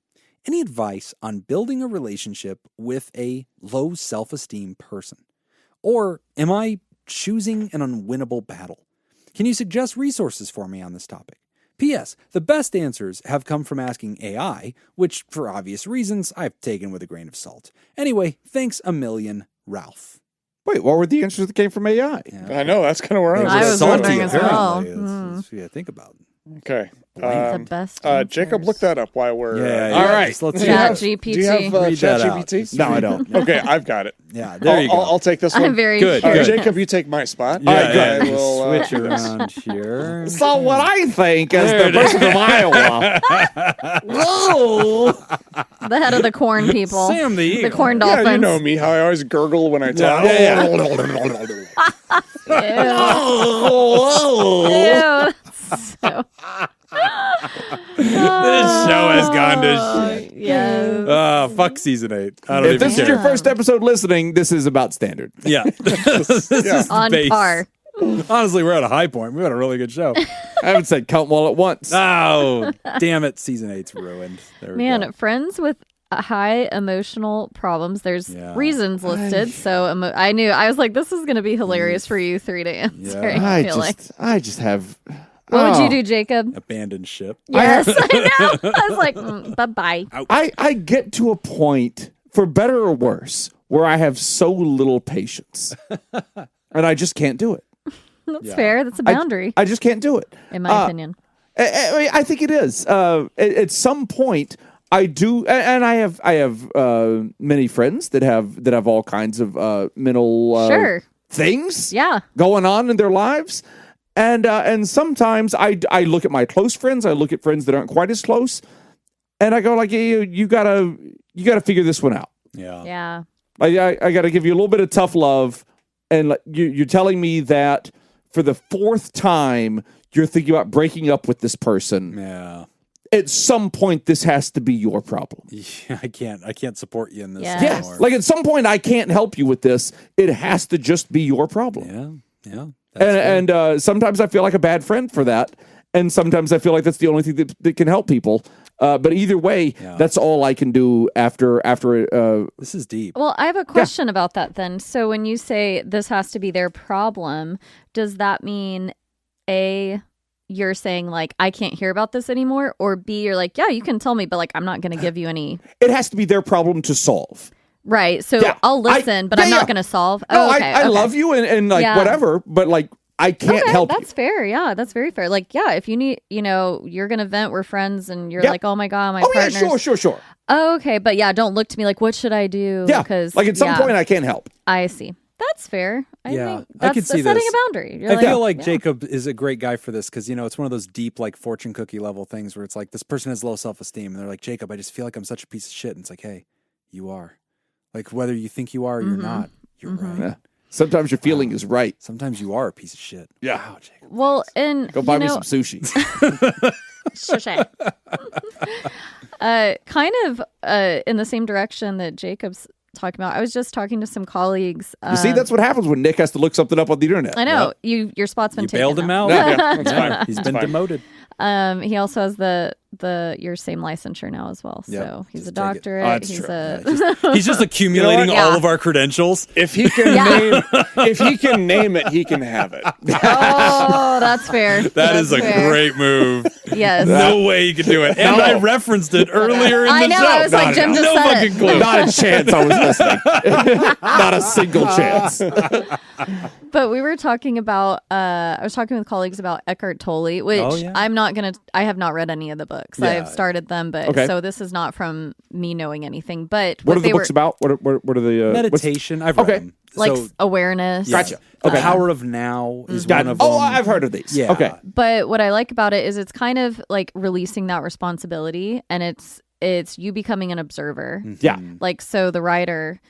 Any advice on building a relationship with a low self-esteem person? Or am I choosing an unwinnable battle? Can you suggest resources for me on this topic? P.S. The best answers have come from asking AI, which, for obvious reasons, I've taken with a grain of salt. Anyway, thanks a million, Ralph. Wait, what were the answers that came from AI? I know that's kind of where I was Salty, wondering as well. apparently. That's what you think about. Okay. The best Jacob, answers. look that up while we're. Yeah, All right. just let's Do you see. Chat have- GPT. Do you have Read that out. ChatGPT? No, I don't. Okay, I've got it. Yeah, there you go. I'll take this one. I'm very Good, All right, curious. Jacob, you take my spot. Yeah, I yeah, will switch do this. around here. So what I think as the person from Iowa. Whoa. The head of the corn people. Sam the Eagle. The corn Yeah, dolphins. you know me, how I always gurgle when I talk. Ew. So, This show has gone to shit. yes. Fuck season 8. I don't If even this is care. your first episode listening, this is about standard. Yeah. This is On base. par. Honestly, we're at a high point. We had a really good show. I haven't said count them all at once. Oh, damn it. Season 8's ruined. There we Man, go. friends with high emotional problems. There's Yeah. reasons listed. So I knew. I was like, this is going to be hilarious for you three to answer. Yeah. I feel like. I just have. What would Oh. you do, Jacob? Abandoned ship. Yes, I know. I was like, bye-bye. I get to a point, for better or worse, where I have so little patience, and I just can't do it. That's fair. That's a boundary, I just can't do it. in my opinion. I think it is. At some point, I do, and I have many friends that have all kinds of mental Sure. things Yeah. going on in their lives. And sometimes I look at my close friends, I look at friends that aren't quite as close, and I go like, hey, you gotta figure this one out. Yeah. I got to give you a little bit of tough love, and you're telling me that for the fourth time you're thinking about breaking up with this person. Yeah. At some point, this has to be your problem. Yeah, I can't support you in this Yeah. Yes, anymore. like at some point, I can't help you with this. It has to just be your problem. Yeah. And sometimes I feel like a bad friend for that, and sometimes I feel like that's the only thing that can help people. But either way, that's all I can do after. This is deep. Well, I have a question about that then. So when you say this has to be their problem, does that mean A, you're saying like, I can't hear about this anymore? Or B, you're like, yeah, you can tell me, but like, I'm not going to give you any. It has to be their problem to solve. Right. So I'll listen, but I'm not going to solve. No, Oh, okay. I love you and like whatever, but like I can't help you. That's fair. Yeah, that's very fair. Like, yeah, if you need, you're going to vent, we're friends, and you're like, oh my God, my partner's. Yeah, sure. Oh, okay. But yeah, don't look to me like, what should I do? Yeah, because like at some point I can't help. I see. That's fair. I think I that's can see setting this. a boundary. You're I feel like yeah. Jacob is a great guy for this because, it's one of those deep, like, fortune cookie level things where it's like, this person has low self-esteem. And they're like, Jacob, I just feel like I'm such a piece of shit. And it's like, hey, you are. Like, whether you think you are or you're not, you're right. Yeah. Sometimes your feeling is right. Sometimes you are a piece of shit. Yeah. Wow, Jacob. Well, and Go buy me some sushi. kind of in the same direction that Jacob's talking about. I was just talking to some colleagues. You see, that's what happens when Nick has to look something up on the internet. I know your spot's been You taken. bailed him now. out. That's fine. He's been demoted. He also has your same licensure now as well. Yep. So he's Just a take it. doctorate. Oh, that's he's true. a He's just accumulating Yeah. all of our credentials. If he can name it, he can have it. Oh, that's fair. That is a great move. Yes. No way you could do it. And I referenced it earlier in I the know. show. I was like, Jim just no said fucking it. clue. Not a chance I was listening. Not a single chance. But we were talking about, I was talking with colleagues about Eckhart Tolle, which I have not read any of the books. Yeah. I've started them, but so this is not from me knowing anything. But What are the books about? What are the Meditation. I've read them. like So, awareness. Gotcha. The Okay. Power of Now is one of them. Oh, I've heard of these. Yeah. Okay. But what I like about it is it's kind of like releasing that responsibility, and it's you becoming an observer. Yeah. Like, so the writer,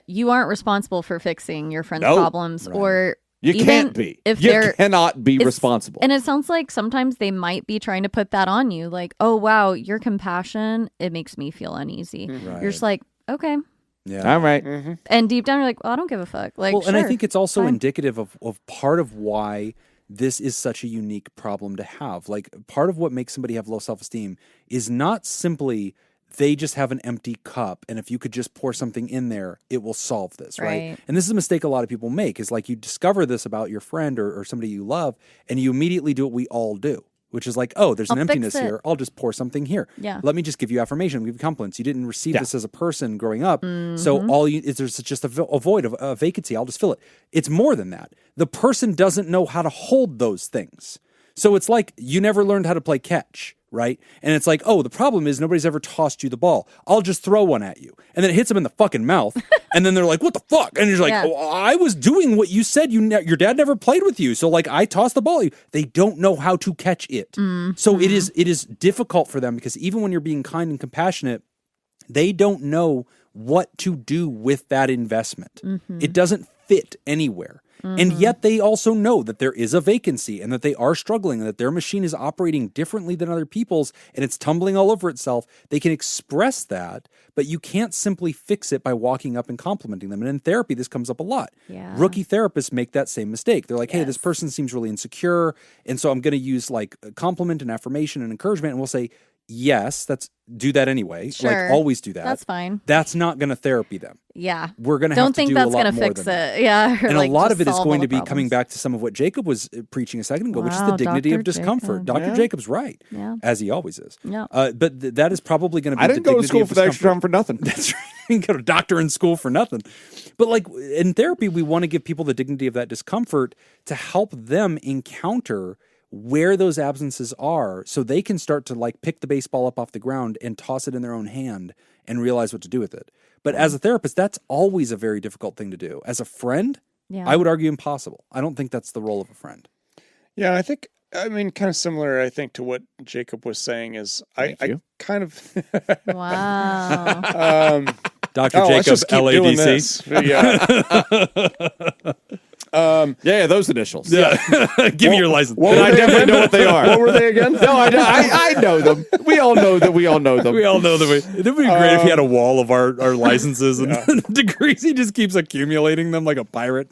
you aren't responsible for fixing your friend's No. problems, or You even can't be. if You they're cannot be if- responsible. And it sounds like sometimes they might be trying to put that on you, like, oh wow, your compassion, it makes me feel uneasy. Right. You're just like, okay, Yeah. All right. and deep down you're like, well, I don't give a fuck. Like, Well, and I sure, think it's also fine. indicative of part of why this is such a unique problem to have. Like, part of what makes somebody have low self-esteem is not simply they just have an empty cup, and if you could just pour something in there, it will solve this, right? Right. And this is a mistake a lot of people make, is like you discover this about your friend or somebody you love, and you immediately do what we all do, which is like, oh, there's an I'll fix emptiness it. here. I'll just pour something here. Yeah. Let me just give you affirmation, give you compliments. You didn't receive Yeah. this as a person growing up, Mm-hmm. so all you is there's just a void, a vacancy. I'll just fill it. It's more than that. The person doesn't know how to hold those things. So it's like you never learned how to play catch, right? And it's like, oh, the problem is nobody's ever tossed you the ball. I'll just throw one at you. And then it hits them in the fucking mouth. And then they're like, what the fuck? And you're like, Yeah. oh, I was doing what you said. Your dad never played with you. So like I tossed the ball at you. They don't know how to catch it. Mm-hmm. So it is difficult for them because even when you're being kind and compassionate, they don't know what to do with that investment. Mm-hmm. It doesn't fit anywhere. And yet they also know that there is a vacancy and that they are struggling and that their machine is operating differently than other people's and it's tumbling all over itself. They can express that, but you can't simply fix it by walking up and complimenting them. And in therapy, this comes up a lot. Yeah. Rookie therapists make that same mistake. They're like, hey, this person seems really insecure. And so I'm going to use like a compliment and affirmation and encouragement. And we'll say, yes, do that anyway. Sure. Like always do that. That's fine. That's not going to therapy them. Yeah. We're going to have Don't to think do that's a lot gonna more fix than that. it. Yeah. or And like a lot just of it is solve going all to the be coming problems. back to some of what Jacob was preaching a second ago, which is the Wow, dignity Dr. of discomfort. Jacob. Dr. Jacob's right, Yeah. as he always is. Yeah. But that is probably going to be I didn't the go to dignity school of for the extra time discomfort. for nothing. That's right. You can go to doctor in school for nothing. But like in therapy, we want to give people the dignity of that discomfort to help them encounter where those absences are so they can start to like pick the baseball up off the ground and toss it in their own hand and realize what to do with it. But as a therapist, that's always a very difficult thing to do. As a friend, Yeah. I would argue impossible. I don't think that's the role of a friend. Yeah, I mean, kind of similar, I think, to what Jacob was saying is I kind of. Wow. Dr. Let's Jacob, just keep doing LADC. this. Yeah. Yeah, those initials. Yeah. Give me your license. What And were I they definitely again? know what they are. What were they again? No, I know them. We all know that we all know them. We all know that it would be great if he had a wall of our licenses and degrees. He just keeps accumulating them like a pirate.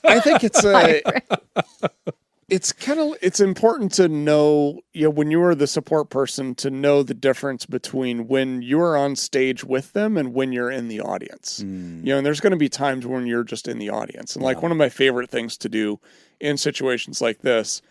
I think it's important to know, when you are the support person, to know the difference between when you're on stage with them and when you're in the audience. And there's going to be times when you're just in the audience. And like one of my favorite things to do in situations like this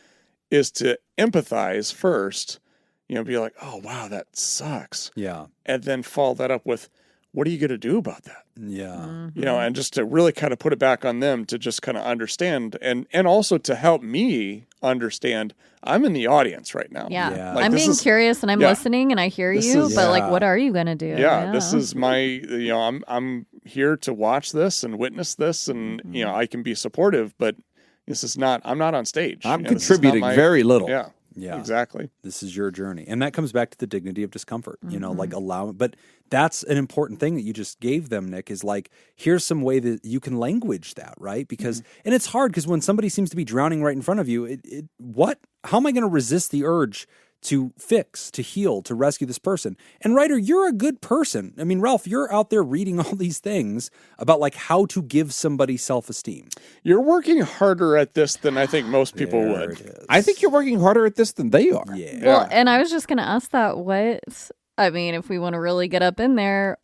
is to empathize first, be like, oh, wow, that sucks. Yeah. And then follow that up with, what are you going to do about that? Yeah. And just to really kind of put it back on them to just kind of understand and also to help me understand I'm in the audience right now. Yeah. Yeah. Like, I'm this being is- curious and I'm yeah. listening and I hear This you, is- but like, Yeah. what are you going to do? Yeah, this is my, I'm here to watch this and witness this and, I can be supportive, but I'm not on stage. I'm This is not contributing very little. Yeah. Yeah. Exactly. This is your journey. And that comes back to the dignity of discomfort, like allowing, but that's an important thing that you just gave them, Nick, is like, here's some way that you can language that, right? Because, and it's hard because when somebody seems to be drowning right in front of you, how am I going to resist the urge to fix, to heal, to rescue this person? And Ryder, you're a good person. I mean, Ralph, you're out there reading all these things about like how to give somebody self-esteem. You're working harder at this than I think most people There would. it is. I think you're working harder at this than they are. Yeah. Well, and I was just going to ask that if we want to really get up in there,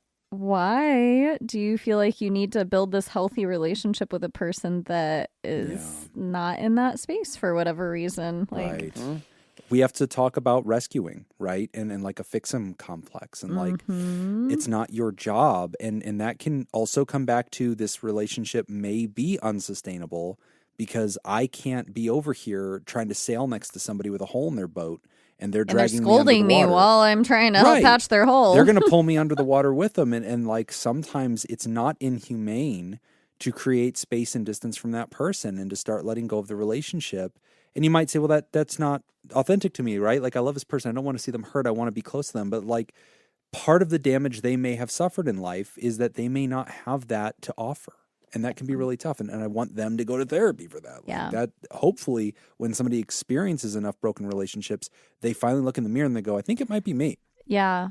why do you feel like you need to build this healthy relationship with a person that is not in that space for whatever reason? Like, Right. We have to talk about rescuing, right? And like a fix-em complex. And like, it's not your job. And that can also come back to this relationship may be unsustainable because I can't be over here trying to sail next to somebody with a hole in their boat and they're and they're dragging scolding me me under the water. while I'm trying to help Right. patch their hole. They're going to pull me under the water with them. And like sometimes it's not inhumane to create space and distance from that person and to start letting go of the relationship. And you might say, well, that's not authentic to me, right? Like I love this person. I don't want to see them hurt. I want to be close to them. But like part of the damage they may have suffered in life is that they may not have that to offer. And that can be really tough. And I want them to go to therapy for that. Like Yeah. that hopefully when somebody experiences enough broken relationships, they finally look in the mirror and they go, I think it might be me. Yeah.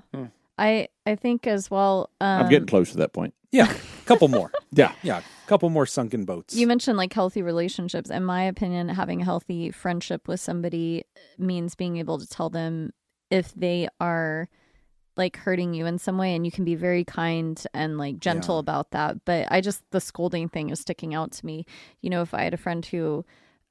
I think as well. I'm getting close to that point. Yeah. A couple more. Yeah. Yeah. A couple more sunken boats. You mentioned like healthy relationships. In my opinion, having a healthy friendship with somebody means being able to tell them if they are like hurting you in some way, and you can be very kind and like gentle about that. But the scolding thing is sticking out to me. If I had a friend who,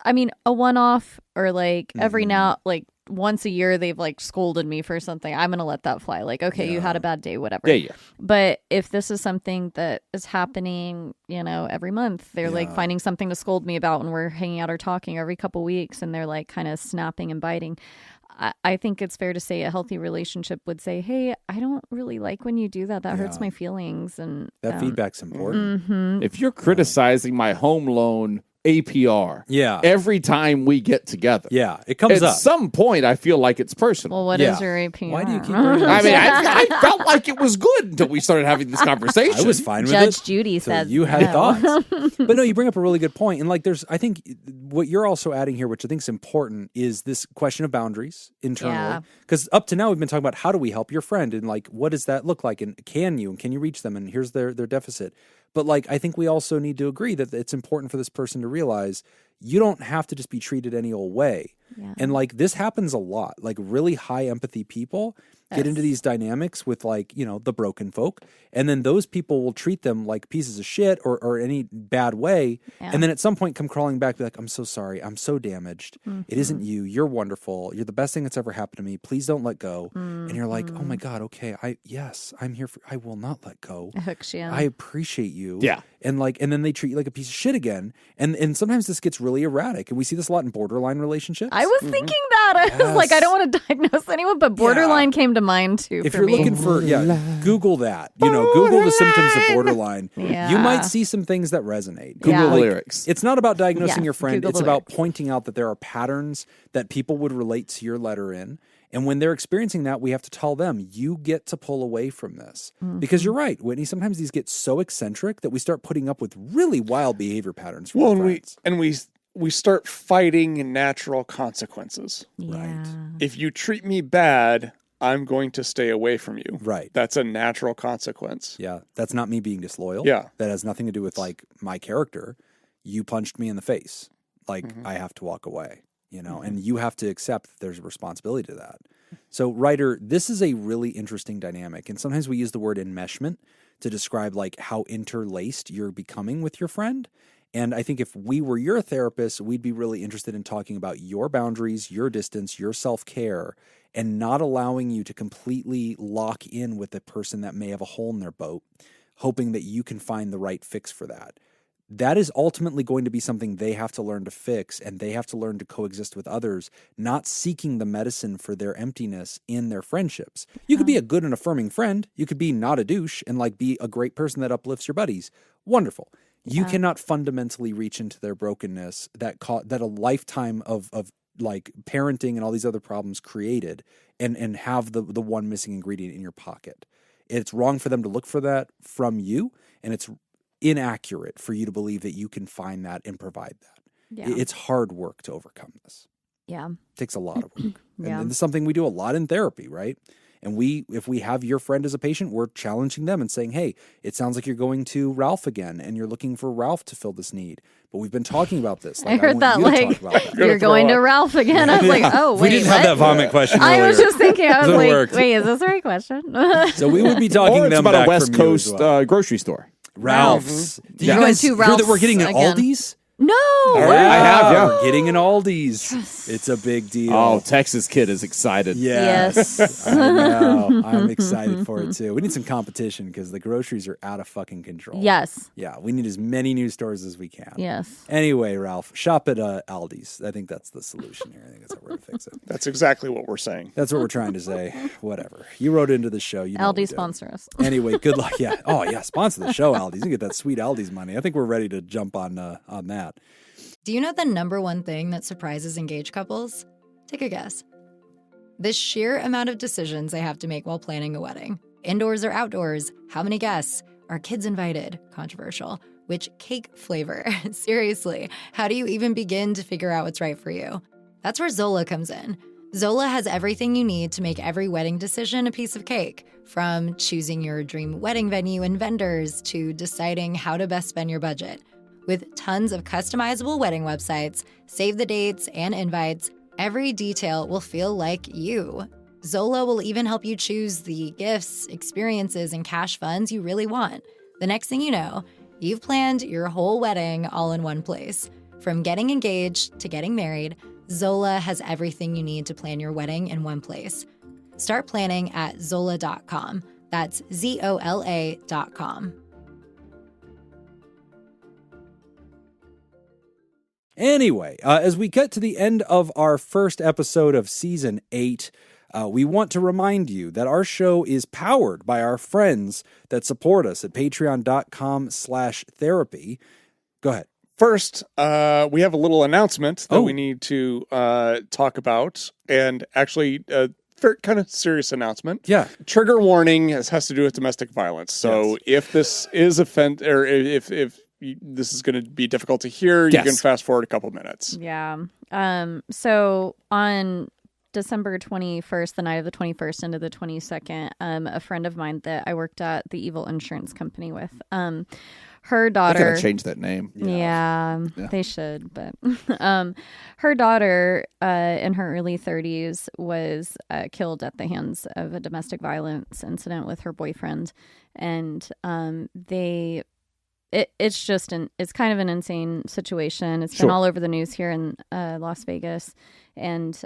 a one-off or like every now, like once a year, they've like scolded me for something, I'm going to let that fly. Like, okay, you had a bad day, whatever. Yeah. But if this is something that is happening, every month, they're like finding something to scold me about when we're hanging out or talking every couple weeks, and they're like kind of snapping and biting. I think it's fair to say a healthy relationship would say, hey, I don't really like when you do that. That hurts my feelings. And that feedback's important. If you're criticizing my home loan APR every time we get together, it comes at up. some point I feel like it's personal. Well, what is your APR? Why do you keep bringing I this mean, up? I felt like it was good until we started having this conversation. I was fine with it. Judge Judy So says you had no. thoughts. But no, you bring up a really good point. And like I think what you're also adding here, which I think is important, is this question of boundaries internally. Yeah. Because up to now we've been talking about how do we help your friend and like what does that look like and can you reach them and here's their deficit. But like I think we also need to agree that it's important for this person to realize you don't have to just be treated any old way. Yeah. And like this happens a lot. Like really high empathy people get into these dynamics with like, the broken folk. And then those people will treat them like pieces of shit or any bad way. Yeah. And then at some point come crawling back, be like, I'm so sorry. I'm so damaged. It isn't you. You're wonderful. You're the best thing that's ever happened to me. Please don't let go. And you're like, oh my God, okay. I'm here I will not let go. It hooks you. I appreciate you. Yeah. And then they treat you like a piece of shit again. And sometimes this gets really erratic. And we see this a lot in borderline relationships. I was thinking that. that. I was like, I don't want to diagnose anyone, but borderline came to mind too. If for you're me. looking for, Google that. Google the symptoms of borderline. Yeah. You might see some things that resonate. Google Yeah. lyrics. It's not about diagnosing Yes, your friend. Google It's the about lyrics. pointing out that there are patterns that people would relate to your letter in. And when they're experiencing that, we have to tell them, you get to pull away from this. Because you're right, Whitney, sometimes these get so eccentric that we start putting up with really wild behavior patterns from our friends. We start fighting natural consequences. Yeah. If you treat me bad, I'm going to stay away from you. Right. That's a natural consequence. Yeah, that's not me being disloyal. Yeah. That has nothing to do with like my character. You punched me in the face. Like I have to walk away, and you have to accept that there's a responsibility to that. So, writer, this is a really interesting dynamic. And sometimes we use the word enmeshment to describe like how interlaced you're becoming with your friend. And I think if we were your therapist, we'd be really interested in talking about your boundaries, your distance, your self-care, and not allowing you to completely lock in with a person that may have a hole in their boat, hoping that you can find the right fix for that. That is ultimately going to be something they have to learn to fix, and they have to learn to coexist with others, not seeking the medicine for their emptiness in their friendships. You could be a good and affirming friend. You could be not a douche and like be a great person that uplifts your buddies. Wonderful. You cannot fundamentally reach into their brokenness that a lifetime of like parenting and all these other problems created and have the one missing ingredient in your pocket. It's wrong for them to look for that from you, and it's inaccurate for you to believe that you can find that and provide that. Yeah. It's hard work to overcome this. Yeah. It takes a lot of work. Yeah. And it's something we do a lot in therapy, right? And if we have your friend as a patient, we're challenging them and saying, hey, it sounds like you're going to Ralph again and you're looking for Ralph to fill this need. But we've been talking about this. I heard that, want you to like, talk about that. you're going to Ralph again. I was like, oh, wait, We didn't have what? that vomit question I earlier. was just thinking, I was Doesn't like, work. wait, is this the right question? So we would be talking Or it's them about back a West from you as Coast well. grocery store. Ralph's. Do You're going to hear that Ralph's we're getting an again. Aldi's? No. I have, yeah. We're getting an Aldi's. It's a big deal. Oh, Texas kid is excited. Yes. I know. I'm excited for it too. We need some competition because the groceries are out of fucking control. Yes. Yeah, we need as many new stores as we can. Yes. Anyway, Ralph, shop at Aldi's. I think that's the solution here. I think that's how we're going to fix it. That's exactly what we're saying. That's what we're trying to say. Whatever. You wrote into the show. You know what we Aldi do. sponsor us. Anyway, good luck. Yeah. Oh, yeah. Sponsor the show, Aldi's. You get that sweet Aldi's money. I think we're ready to jump on that. Do you know the number one thing that surprises engaged couples? Take a guess. The sheer amount of decisions they have to make while planning a wedding. Indoors or outdoors? How many guests? Are kids invited? Controversial. Which cake flavor? Seriously, how do you even begin to figure out what's right for you? That's where Zola comes in. Zola has everything you need to make every wedding decision a piece of cake, from choosing your dream wedding venue and vendors to deciding how to best spend your budget. With tons of customizable wedding websites, save the dates, and invites, every detail will feel like you. Zola will even help you choose the gifts, experiences, and cash funds you really want. The next thing you know, you've planned your whole wedding all in one place. From getting engaged to getting married, Zola has everything you need to plan your wedding in one place. Start planning at Zola.com. That's ZOLA.com. Anyway, as we get to the end of our first episode of Season 8, we want to remind you that our show is powered by our friends that support us at patreon.com/therapy. Go ahead. First, we have a little announcement that Oh. we need to talk about, and actually, very kind of serious announcement. Yeah. Trigger warning has to do with domestic violence. So if this is or if this is going to be difficult to hear, you can fast forward a couple minutes. Yeah. So on December 21st, the night of the 21st into the 22nd, a friend of mine that I worked at the Evil Insurance Company with, her I daughter. gotta change that name. Yeah, they should. But her daughter, in her early 30s, was killed at the hands of a domestic violence incident with her boyfriend, and it's kind of an insane situation. It's been all over the news here in Las Vegas, and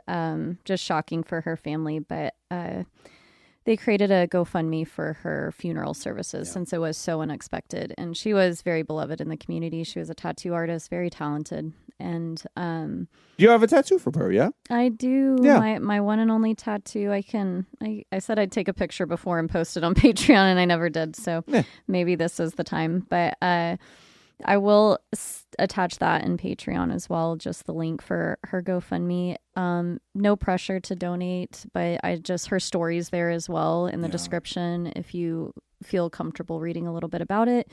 just shocking for her family. But they created a GoFundMe for her funeral services since it was so unexpected. And she was very beloved in the community. She was a tattoo artist, very talented. And You have a tattoo from her, yeah? I do. Yeah. My one and only tattoo. I said I'd take a picture before and post it on Patreon, and I never did. So maybe this is the time. But I will attach that in Patreon as well, just the link for her GoFundMe. No pressure to donate, but her story's there as well in the description if you feel comfortable reading a little bit about it.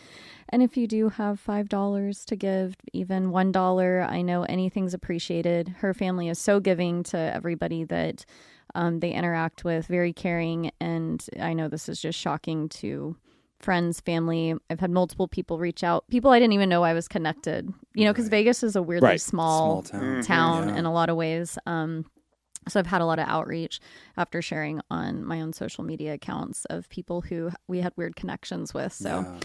And if you do have $5 to give, even $1, I know anything's appreciated. Her family is so giving to everybody that they interact with, very caring. And I know this is just shocking to friends, family. I've had multiple people reach out. People I didn't even know I was connected, because Vegas is a weirdly small town in a lot of ways. So I've had a lot of outreach after sharing on my own social media accounts of people who we had weird connections with. So,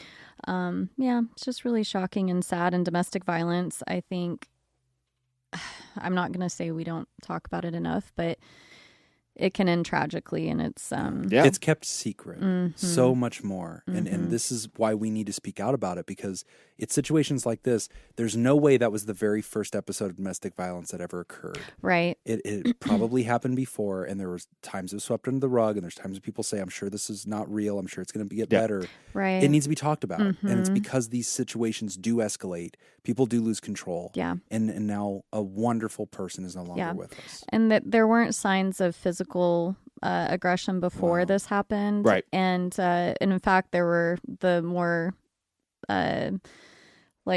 it's just really shocking and sad. And domestic violence, I think, I'm not going to say we don't talk about it enough, but it can end tragically, and it's it's kept secret so much more. And this is why we need to speak out about it, because it's situations like this. There's no way that was the very first episode of domestic violence that ever occurred. Right. It probably happened before, and there was times it was swept under the rug, and there's times when people say, I'm sure this is not real. I'm sure it's going to get better. Right. It needs to be talked about. And it's because these situations do escalate. People do lose control. Yeah. And now a wonderful person is no longer with us. And that there weren't signs of physical aggression before this happened. Right. And in fact, there were the more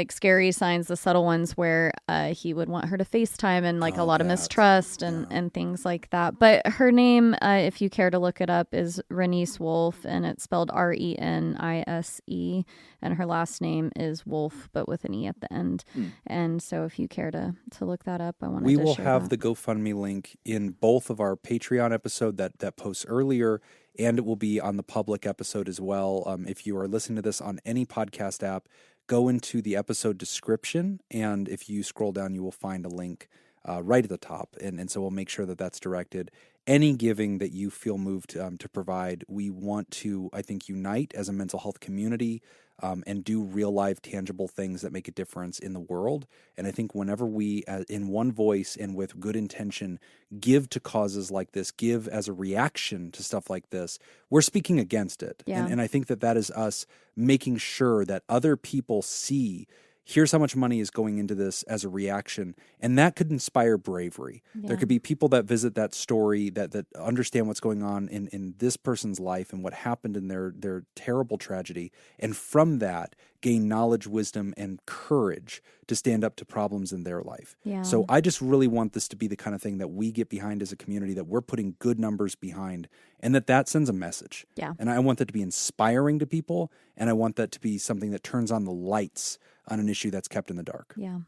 scary signs, the subtle ones where he would want her to FaceTime and a lot of mistrust and things like that. But her name, if you care to look it up, is Renice Wolf, and it's spelled Renise, and her last name is Wolf, but with an E at the end. And so if you care to look that up, I wanted to share We will have that. the GoFundMe link in both of our Patreon episode that posts earlier, and it will be on the public episode as well. If you are listening to this on any podcast app, go into the episode description, and if you scroll down, you will find a link right at the top. And so we'll make sure that that's directed. Any giving that you feel moved to provide, we want to, I think, unite as a mental health community and do real life tangible things that make a difference in the world. And I think whenever we, in one voice and with good intention, give to causes like this, give as a reaction to stuff like this, we're speaking against it. Yeah. And I think that is us making sure that other people see, here's how much money is going into this as a reaction. And that could inspire bravery. Yeah. There could be people that visit that story that understand what's going on in this person's life and what happened in their terrible tragedy. And from that, gain knowledge, wisdom, and courage to stand up to problems in their life. Yeah. So I just really want this to be the kind of thing that we get behind as a community, that we're putting good numbers behind, and that sends a message. Yeah. And I want that to be inspiring to people, and I want that to be something that turns on the lights on an issue that's kept in the dark. Yeah.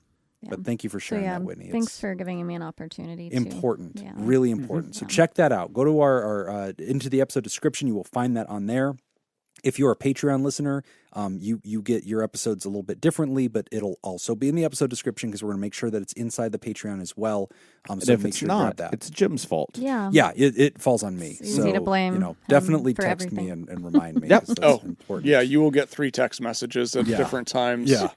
But thank you for sharing that, Whitney. Thanks for giving me an opportunity. Important, Yeah. really important. So check that out. Go to our into the episode description. You will find that on there. If you're a Patreon listener, you get your episodes a little bit differently, but it'll also be in the episode description because we're going to make sure that it's inside the Patreon as well. And so if make it's sure to grab not, that. it's Jim's fault. Yeah. Yeah, it falls on me. It's easy to blame definitely for text everything. me and remind me. Yep. 'Cause that's important. Yeah, you will get 3 text messages at different times. Yeah.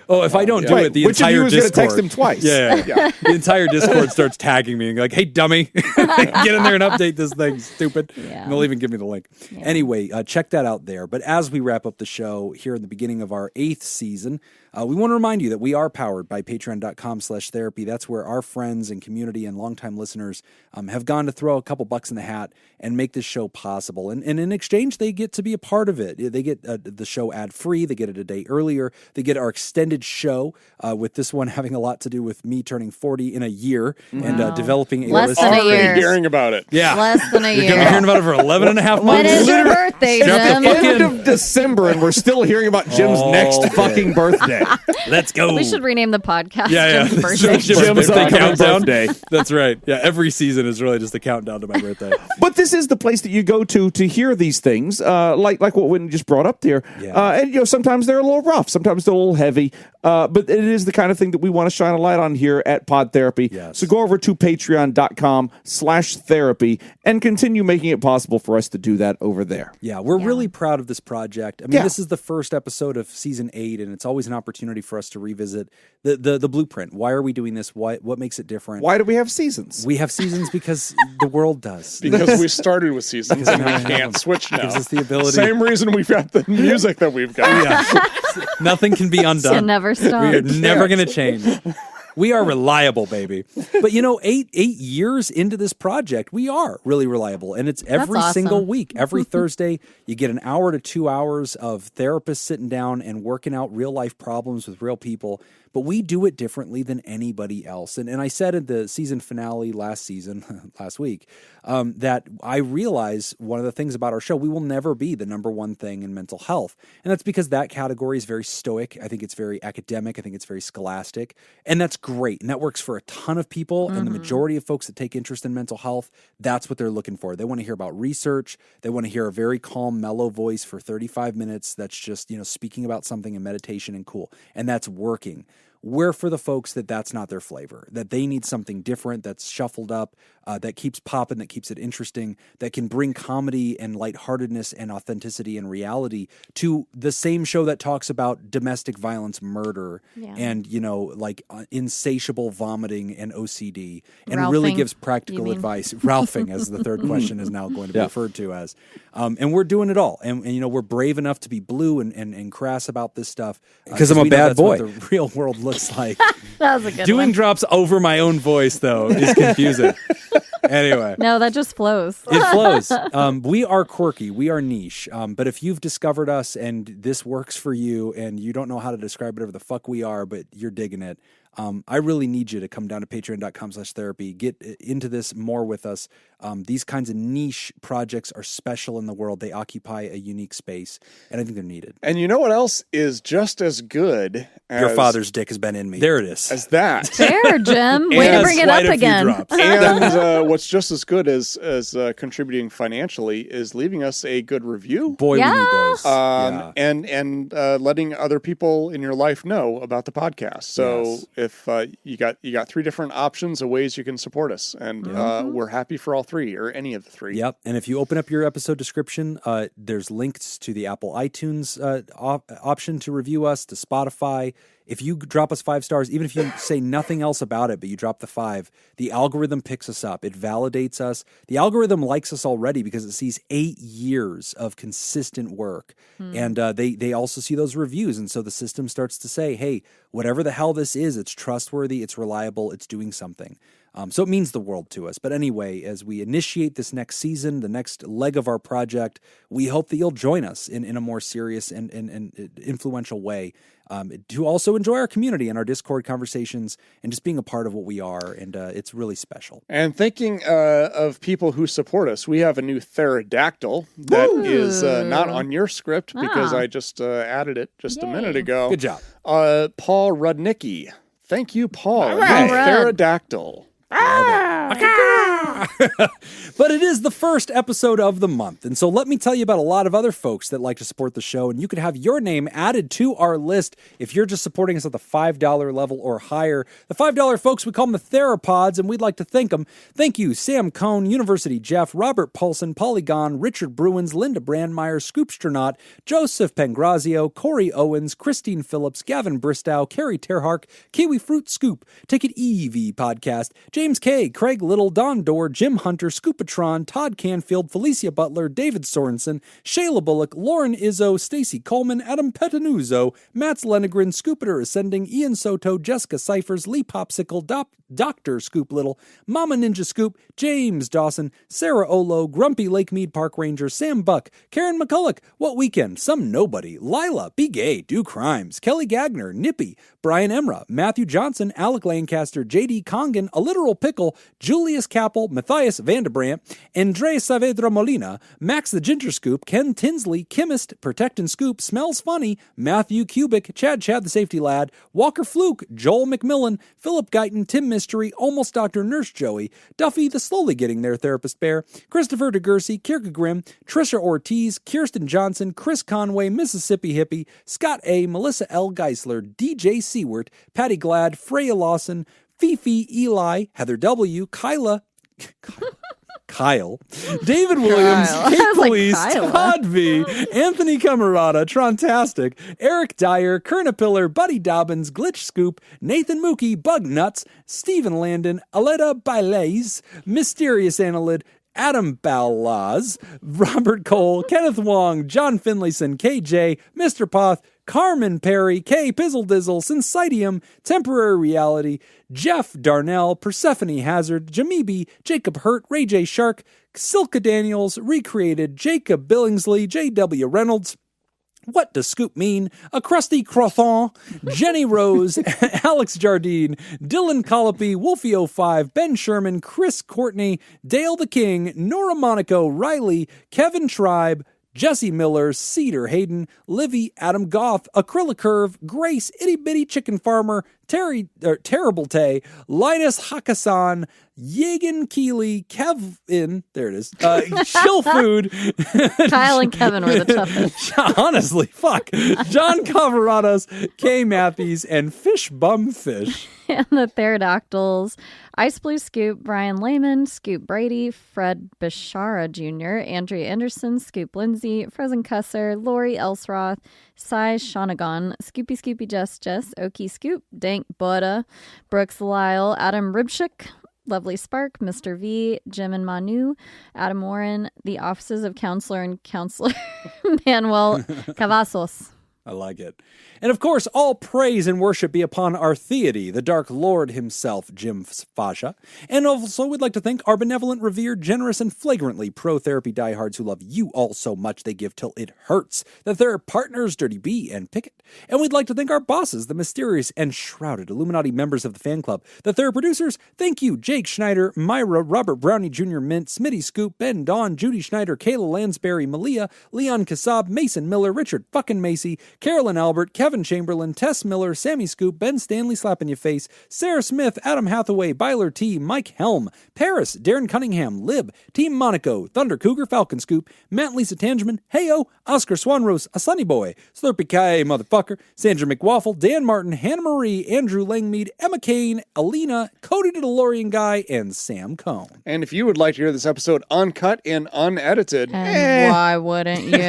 Oh, if I don't do Wait, it, the which of entire you is going to Discord. text him twice? Yeah. The entire Discord starts tagging me and like, hey, dummy, get in there and update this thing, stupid. Yeah. And they'll even give me the link. Yeah. Anyway, check that out there. But as we wrap up the show here in the beginning of our 8th season, we want to remind you that we are powered by patreon.com/therapy. That's where our friends and community and longtime listeners have gone to throw a couple bucks in the hat and make this show possible. And in exchange, they get to be a part of it. They get the show ad-free. They get it a day earlier. They get our extended show, with this one having a lot to do with me turning 40 in a year and developing a Less list. than a Already year. hearing about it. Yeah. Less than a You're going to be year. hearing about it for 11 and a half months. When is your birthday, Shut the Jim? fuck End in. of December, and we're still hearing about Jim's Oh, next okay. fucking birthday. Let's go. We should rename the podcast Yeah. Jim's birthday. Jim's birthday upcoming countdown. birthday. That's right. Yeah, every season is really just a countdown to my birthday. But this is the place that you go to hear these things, like what Whitney just brought up there. Yeah. And sometimes they're a little rough, sometimes they're a little heavy. But it is the kind of thing that we want to shine a light on here at Pod Therapy. Yes. So go over to patreon.com/therapy and continue making it possible for us to do that over there. Yeah, we're really proud of this project. I mean, this is the first episode of season 8, and it's always an opportunity for us to revisit the blueprint. Why are we doing this? What makes it different? Why do we have seasons? We have seasons because the world does. Because we started with seasons and we can't switch now. Gives us the ability. Same reason we've got the music that we've got. Yeah. Nothing can be undone. You never stop. We are never going to change. We are reliable, baby. But 8 years into this project, we are really reliable. And it's every That's awesome. single week. Every Thursday, you get an hour to 2 hours of therapists sitting down and working out real life problems with real people. But we do it differently than anybody else. And I said in the season finale last week, that I realize one of the things about our show, we will never be the number one thing in mental health. And that's because that category is very stoic. I think it's very academic. I think it's very scholastic. And that's great. And that works for a ton of people. And the majority of folks that take interest in mental health, that's what they're looking for. They want to hear about research. They want to hear a very calm, mellow voice for 35 minutes that's just, speaking about something in meditation and cool. And that's working. We're for the folks that's not their flavor, that they need something different, that's shuffled up, that keeps popping, that keeps it interesting, that can bring comedy and lightheartedness and authenticity and reality to the same show that talks about domestic violence, murder, and, insatiable vomiting and OCD, and really gives practical advice. Ralphing, as the third question is now going to be referred to as. And we're doing it all. And we're brave enough to be blue and crass about this stuff. Because I'm a bad boy. What the real world looks like. That was a good Doing one. drops over my own voice, though, is confusing. Anyway. No, that just flows. It flows. We are quirky. We are niche. But if you've discovered us and this works for you and you don't know how to describe whatever the fuck we are, but you're digging it, I really need you to come down to patreon.com/therapy, get into this more with us. These kinds of niche projects are special in the world. They occupy a unique space, and I think they're needed. And you know what else is just as good as... Your father's dick has been in me. There it is. As that. There, Jim. Way to bring it up again. And what's just as good as contributing financially is leaving us a good review. Boy, we need those. And letting other people in your life know about the podcast. So if you got 3 different options of ways you can support us, and we're happy for all 3 or any of the 3. Yep. And if you open up your episode description, there's links to the Apple iTunes option to review us, to Spotify. If you drop us 5 stars, even if you say nothing else about it, but you drop the 5, the algorithm picks us up. It validates us. The algorithm likes us already because it sees 8 years of consistent work. And they also see those reviews. And so the system starts to say, hey, whatever the hell this is, it's trustworthy, it's reliable, it's doing something. So it means the world to us. But anyway, as we initiate this next season, the next leg of our project, we hope that you'll join us in a more serious and influential way to also enjoy our community and our Discord conversations and just being a part of what we are. And it's really special. And thinking of people who support us, we have a new pterodactyl that is not on your script because I just added it just a minute ago. Good job. Paul Rudnicki. Thank you, Paul. All right. Pterodactyl. But it is the first episode of the month. And so let me tell you about a lot of other folks that like to support the show. And you could have your name added to our list if you're just supporting us at the $5 level or higher. The $5 folks, we call them the Theropods, and we'd like to thank them. Thank you, Sam Cohn, University Jeff, Robert Paulson, Polygon, Richard Bruins, Linda Brandmeier, Scoopstronaut, Joseph Pengrazio, Corey Owens, Christine Phillips, Gavin Bristow, Carrie Terhark, Kiwi Fruit Scoop, Take It EV Podcast, James K., Craig Little, Don Dorr, Jim Hunter, Scoopatron, Todd Canfield, Felicia Butler, David Sorensen, Shayla Bullock, Lauren Izzo, Stacy Coleman, Adam Petanuzzo, Mats Lenegren, Scoopator Ascending, Ian Soto, Jessica Cyphers, Lee Popsicle, Dr. Scoop Little, Mama Ninja Scoop, James Dawson, Sarah Olo, Grumpy Lakemead Park Ranger, Sam Buck, Karen McCulloch, What Weekend, Some Nobody, Lila, Be Gay, Do Crimes, Kelly Gagner, Nippy, Brian Emra, Matthew Johnson, Alec Lancaster, JD Congan, A Literal Pickle, Julius Kappel, Matthias Vandebrandt, Andre Saavedra Molina, Max the Ginger Scoop, Ken Tinsley, Chemist, Protect and Scoop, Smells Funny, Matthew Kubik, Chad the Safety Lad, Walker Fluke, Joel McMillan, Philip Guyton, Tim Mystery, Almost Dr. Nurse Joey, Duffy the Slowly Getting There Therapist Bear, Christopher DeGursey, Kierka Grimm, Trisha Ortiz, Kirsten Johnson, Chris Conway, Mississippi Hippie, Scott A., Melissa L. Geisler, DJ Seward, Patty Glad, Freya Lawson, Fifi, Eli, Heather W., Kyle, David Williams, Kate I was like, Police, Kyla. Todd V, Anthony Camarada, Trontastic, Eric Dyer, Kernapiller, Buddy Dobbins, Glitch Scoop, Nathan Mookie, Bug Nuts, Stephen Landon, Aletta Bailes, Mysterious Annalid, Adam Balaz, Robert Cole, Kenneth Wong, John Finlayson, KJ, Mr. Poth, Carmen Perry, K. Pizzle Dizzle, Syncytium, Temporary Reality, Jeff Darnell, Persephone Hazard, Jamibi, Jacob Hurt, Ray J. Shark, Silka Daniels, Recreated, Jacob Billingsley, J.W. Reynolds, What Does Scoop Mean? A Crusty Croissant, Jenny Rose, Alex Jardine, Dylan Colopy, Wolfie05, Ben Sherman, Chris Courtney, Dale the King, Nora Monaco, Riley, Kevin Tribe, Jesse Miller, Cedar Hayden, Livy, Adam Goff, Acrylic Curve, Grace, Itty Bitty Chicken Farmer, Terrible Tay, Linus Hakkasan, Yegan Keeley, Kevin, there it is, Chill Food. Kyle and Kevin were the toughest. Honestly, fuck. John Cavaradas, Kay Matthews, and Fish Bum Fish. And the Pterodactyls, Ice Blue Scoop, Brian Lehman, Scoop Brady, Fred Bishara Jr., Andrea Anderson, Scoop Lindsay, Frozen Cusser, Lori Elsroth, Sai Shanagon, Scoopy Jess, Okie Scoop, Dank Butter, Brooks Lyle, Adam Ribschick, Lovely Spark, Mr. V, Jim and Manu, Adam Warren, the offices of Counselor and Counselor Manuel Cavazos. I like it. And of course, all praise and worship be upon our deity, the Dark Lord himself, Jim Fasha. And also, we'd like to thank our benevolent, revered, generous, and flagrantly pro-therapy diehards who love you all so much they give till it hurts. The Therapy Partners, Dirty B and Pickett. And we'd like to thank our bosses, the mysterious and shrouded Illuminati members of the fan club. The Therapy Producers, thank you, Jake Schneider, Myra, Robert Brownie Jr. Mint, Smitty Scoop, Ben Dawn, Judy Schneider, Kayla Lansbury, Malia, Leon Kassab, Mason Miller, Richard fucking Macy, Carolyn Albert, Kevin Chamberlain, Tess Miller, Sammy Scoop, Ben Stanley Slapping Your Face, Sarah Smith, Adam Hathaway, Byler T, Mike Helm, Paris, Darren Cunningham, Lib, Team Monaco, Thunder Cougar, Falcon Scoop, Matt Lisa Tangeman, Heyo, Oscar Swanrose, A Sunny Boy, Slurpy Kai Motherfucker, Sandra McWaffle, Dan Martin, Hannah Marie, Andrew Langmead, Emma Kane, Alina, Cody the DeLorean Guy, and Sam Cohn. And if you would like to hear this episode uncut and unedited, And why wouldn't you?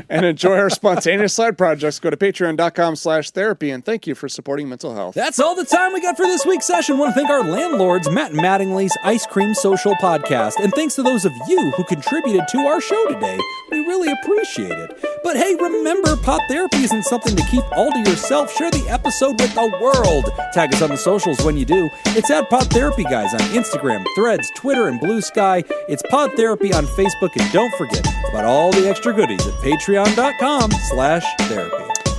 and enjoy our spontaneous side projects, go to patreon.com/therapy, and thank you for supporting mental health. That's all the time we got for this week's session. Want to thank our landlords, Matt Mattingly's Ice Cream Social Podcast, and thanks to those of you who contributed to our show today. We really appreciate it. But hey, remember, Pod Therapy isn't something to keep all to yourself. Share the episode with the world. Tag us on the socials when you do. It's at PodTherapyGuys on Instagram, Threads, Twitter, and Blue Sky. It's Pod Therapy on Facebook, and don't forget about all the extra goodies at patreon.com/therapy.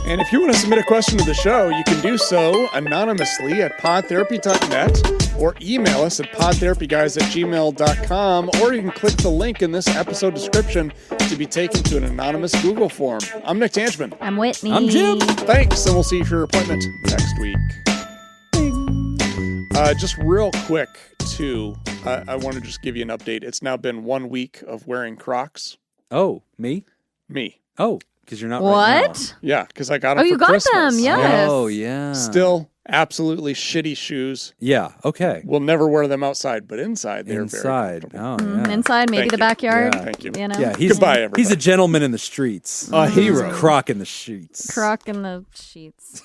And if you want to submit a question to the show, you can do so anonymously at podtherapy.net or email us at podtherapyguys@gmail.com, or you can click the link in this episode description to be taken to an anonymous Google form. I'm Nick Tangeman. I'm Whitney. I'm Jim. Thanks, and we'll see you for your appointment next week. Just real quick, too, I want to just give you an update. It's now been 1 week of wearing Crocs. Oh, me? Me. Oh, because you're not right now. What? Yeah, because I got them Oh, for you got Christmas. them, yes. Oh, yeah. Still absolutely shitty shoes. Yeah, okay. We'll never wear them outside, but inside they're Inside. very comfortable. Oh, yeah. Inside, maybe Thank the you. backyard. Yeah. Thank you. You know? Yeah, he's Goodbye, everybody. He's a gentleman in the streets. A hero. Croc in the sheets. Croc in the sheets.